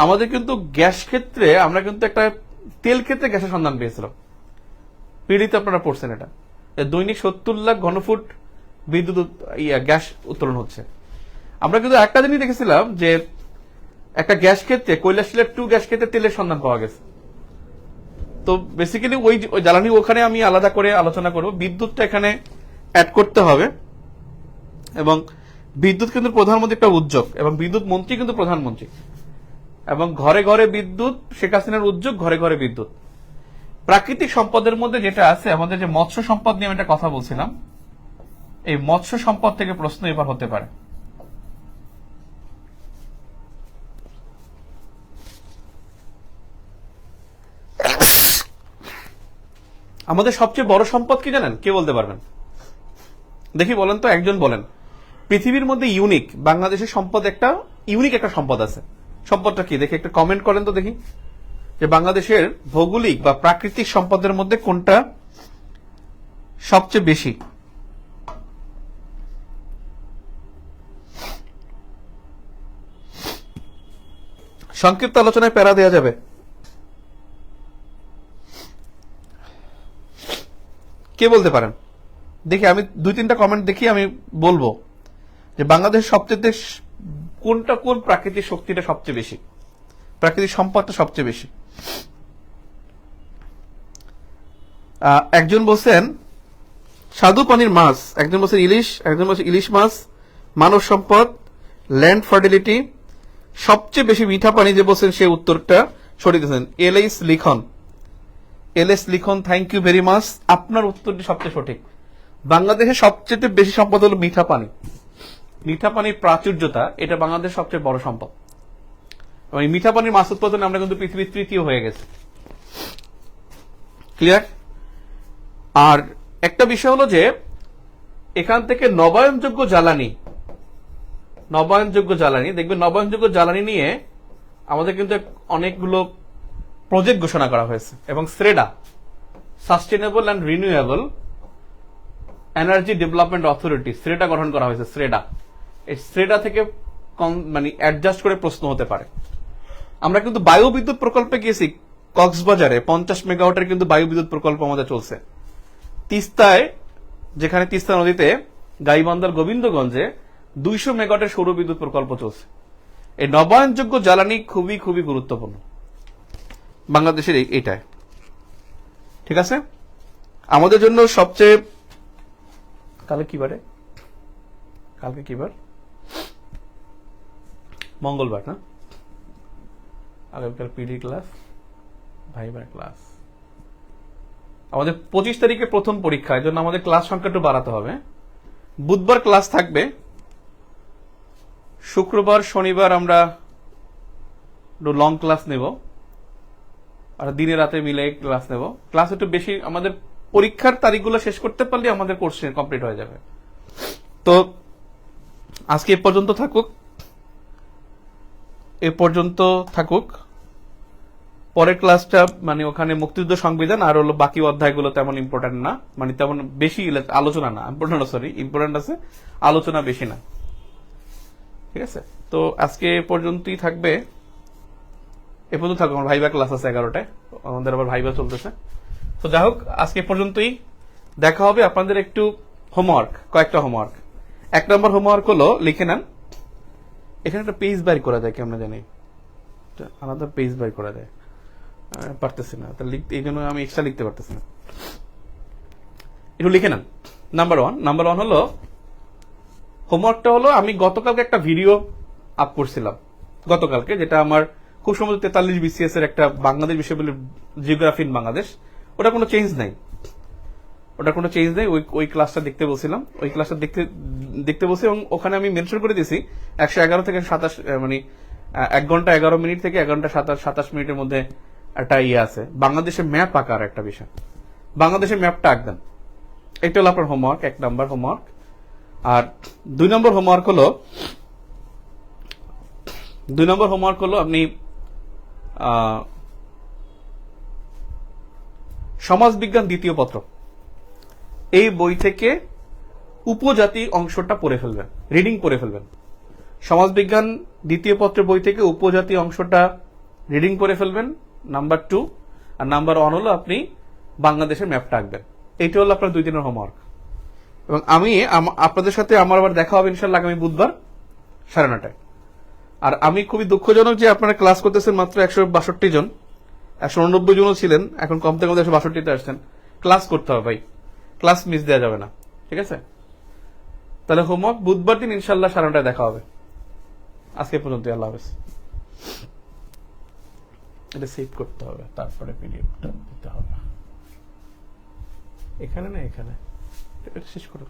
আমাদের কিন্তু গ্যাস ক্ষেত্রে, আমরা কিন্তু একটা তেল ক্ষেত্রে গ্যাসের সন্ধান পেয়েছিলাম, পিডিতে আপনারা পড়ছেন, এটা দৈনিক 70 লাখ ঘনফুট বিদ্যুৎ গ্যাস উত্তোলন হচ্ছে। আমরা কিন্তু একটা জিনিস দেখেছিলাম যে একটা গ্যাস ক্ষেত্রে, কৈলাসশিলার 2 গ্যাস ক্ষেত্রে তেলের সন্ধান পাওয়া গেছে। তো বেসিক্যালি ওই জ্বালানি ওখানে আমি আলাদা করে আলোচনা করব। বিদ্যুৎটা এখানে অ্যাড করতে হবে, এবং বিদ্যুৎ কিন্তু প্রধানমন্ত্রী একটা উদ্যোগ, এবং বিদ্যুৎ মন্ত্রী কিন্তু প্রধানমন্ত্রী, এবং ঘরে ঘরে বিদ্যুৎ, শেখ হাসিনার উদ্যোগ, ঘরে ঘরে বিদ্যুৎ। প্রাকৃতিক সম্পদের মধ্যে যেটা আছে, আমাদের যে মৎস্য সম্পদ নিয়ে একটা কথা বলছিলাম, এই মৎস্য সম্পদ থেকে প্রশ্ন এবার হতে পারে। আমাদের সবচেয়ে বড় সম্পদ কি জানেন? কে বলতে পারবেন? দেখি বলেন তো, একজন বলেন। পৃথিবীর মধ্যে ইউনিক, বাংলাদেশের সম্পদ একটা ইউনিক একটা সম্পদ আছে। সম্পদটা কি দেখি, একটা কমেন্ট করেন তো দেখি, যে বাংলাদেশের ভৌগোলিক বা প্রাকৃতিক সম্পদের মধ্যে কোনটা সবচেয়ে বেশি। সংক্ষিপ্ত আলোচনায় প্যারা দেওয়া যাবে। কে বলতে পারেন দেখি, আমি 2-3টা কমেন্ট দেখি, আমি বলবো যে বাংলাদেশের সবচেয়ে কোনটা, কোন প্রাকৃতিক শক্তিটা সবচেয়ে বেশি, প্রাকৃতিক সম্পদটা সবচেয়ে বেশি। একজন বলছেন স্বাদু পানির মাছ, একজন বলছেন ইলিশ, একজন বলছেন ইলিশ মাছ, মানব সম্পদ, ল্যান্ড ফার্টিলিটি, সবচেয়ে বেশি মিঠা পানি যে বলছেন সে উত্তরটা সঠিক দিয়েছেন। এলএস লিখন, থ্যাংক ইউ ভেরি মাচ, আপনার উত্তরটি সবচেয়ে সঠিক। বাংলাদেশের সবচেয়ে বেশি সম্পদ হলো মিঠা পানি। মিঠা পানির প্রাচুর্যতা, এটা বাংলাদেশের সবচেয়ে বড় সম্পদ। এবং এই মিঠা পানির মাছ উৎপাদনে আমরা কিন্তু পৃথিবীর তৃতীয় হয়ে গেছি। ক্লিয়ার? আর একটা বিষয় হলো যে এখান থেকে নবায়নযোগ্য জ্বালানি দেখবেন, নবায়নযোগ্য জ্বালানি নিয়ে আমাদের কিন্তু অনেকগুলো প্রজেক্ট ঘোষণা করা হয়েছে, এবং SREDA, sustainable and renewable energy development authority, SREDA গঠন করা হয়েছে। এই স্রেডা থেকে মানে অ্যাডজাস্ট করে প্রশ্ন হতে পারে। আমরা কিন্তু বায়ু বিদ্যুৎ প্রকল্পে গিয়েছি, কক্সবাজারে 50 মেগাওয়াটের কিন্তু বায়ু বিদ্যুৎ প্রকল্প আমাদের চলছে। তিস্তায়, যেখানে তিস্তা নদীতে গাইবান্ধার গোবিন্দগঞ্জে 200 মেগাওয়াটের সৌর বিদ্যুৎ প্রকল্প চলছে। এই নবায়নযোগ্য জ্বালানি খুবই খুবই গুরুত্বপূর্ণ বাংলাদেশের এটাই। ঠিক আছে, আমাদের জন্য সবচেয়ে, কালকে কি বারে, কালকে কি বার, মঙ্গলবার না? আগামীকাল পিডি ক্লাস, ভাইবার ক্লাস। আমাদের 25 তারিখে প্রথম পরীক্ষা, এই জন্য আমাদের ক্লাস সংখ্যা একটু বাড়াতে হবে। বুধবার ক্লাস থাকবে, শুক্রবার শনিবার আমরা লং ক্লাস নেব, আর দিনে রাতে মিলে ক্লাস নেব। ক্লাস একটু বেশি, আমাদের পরীক্ষার তারিখগুলো শেষ করতে পারলে আমাদের কোর্স কমপ্লিট হয়ে যাবে। তো আজকে এ পর্যন্ত থাকুক। পরের ক্লাসটা মানে ওখানে মুক্তিযুদ্ধ সংবিধান আর হলো বাকি অধ্যায়গুলো তেমন ইম্পর্টেন্ট না, মানে তেমন বেশি আলোচনা না, ইম্পর্টেন্ট আছে, আলোচনা বেশি না। ঠিক আছে, তো আজকে এ পর্যন্তই থাকবে, এ পর্যন্ত থাকবে। আমার ভাইবা ক্লাস আছে 11টায়, আমাদের আবার ভাইবা চলতেছে। তো যাই হোক, আজকে পর্যন্তই, দেখা হবে। আপনাদের একটু হোমওয়ার্ক, কয়েকটা হোমওয়ার্ক। 1 নম্বর হোমওয়ার্ক হলো, লিখে নেন, এখানে একটা পেজ বাইর করা যায়, কেমন জানি আলাদা পেজ বাইর করা যায়, পারতেছি না, এই জন্য আমি এক্সট্রা লিখতে পারতেছি না। একটু লিখে নেন। নাম্বার ওয়ান হলো, হোমওয়ার্কটা হলো, আমি গতকালকে একটা ভিডিও আপ করছিলাম গতকালকে, যেটা আমার খুব সম্ভবত 43 BCS এর একটা বাংলাদেশ বিশ্ববিদ্যালয়ের জিওগ্রাফি ইন বাংলাদেশ। ওটা কোনো চেঞ্জ নাই, ওই ক্লাসটা দেখতে বলছিলাম, ওই ক্লাসটা দেখতে বলছি, এবং ওখানে আমি মেনশন করে দিয়েছি 111 থেকে 27, মানে 1 ঘন্টা 11 মিনিট থেকে 1 ঘন্টা 27 মিনিটের মধ্যে একটা ইয়ে আছে, বাংলাদেশের ম্যাপ আঁকার একটা বিষয়। বাংলাদেশের ম্যাপটা আঁকবেন, এটা হলো আপনার হোমওয়ার্ক, 1 নম্বর হোমওয়ার্ক। আর 2 নম্বর হোমওয়ার্ক হলো আপনি সমাজবিজ্ঞান 2য় পত্র, এই বই থেকে উপজাতি অংশটা পড়ে ফেলবেন, রিডিং পড়ে ফেলবেন। সমাজবিজ্ঞান 2য় পত্রের বই থেকে উপজাতি অংশটা রিডিং পড়ে ফেলবেন, নাম্বার 2। আর নাম্বার 1 হলো আপনি বাংলাদেশের ম্যাপটা আঁকবেন। এইটা হলো আপনার 2 দিনের হোমওয়ার্ক। এবং আমি আপনাদের সাথে আমার আবার দেখা হবে ইনশাল্লাহ আগামী বুধবার 9:30টায়। আর আমি খুবই দুঃখজনক যে আপনারা ক্লাস করতেছেন মাত্র 162 জন, 189 জনও ছিলেন, এখন কমতে কমতে 162তে আসছেন। ক্লাস করতে হবে ভাই, ক্লাস মিস দেওয়া যাবে না, ঠিক আছে? তাহলে হোমওয়ার্ক বুধবার দিন ইনশাল্লাহ 9:30টায় দেখা হবে। আজকে পর্যন্ত, আল্লাহ হাফেজ। এটা সেভ করতে হবে, তারপরে পিডিএফটা দিতে হবে। এখানে না, এখানে এটা শেষ করো।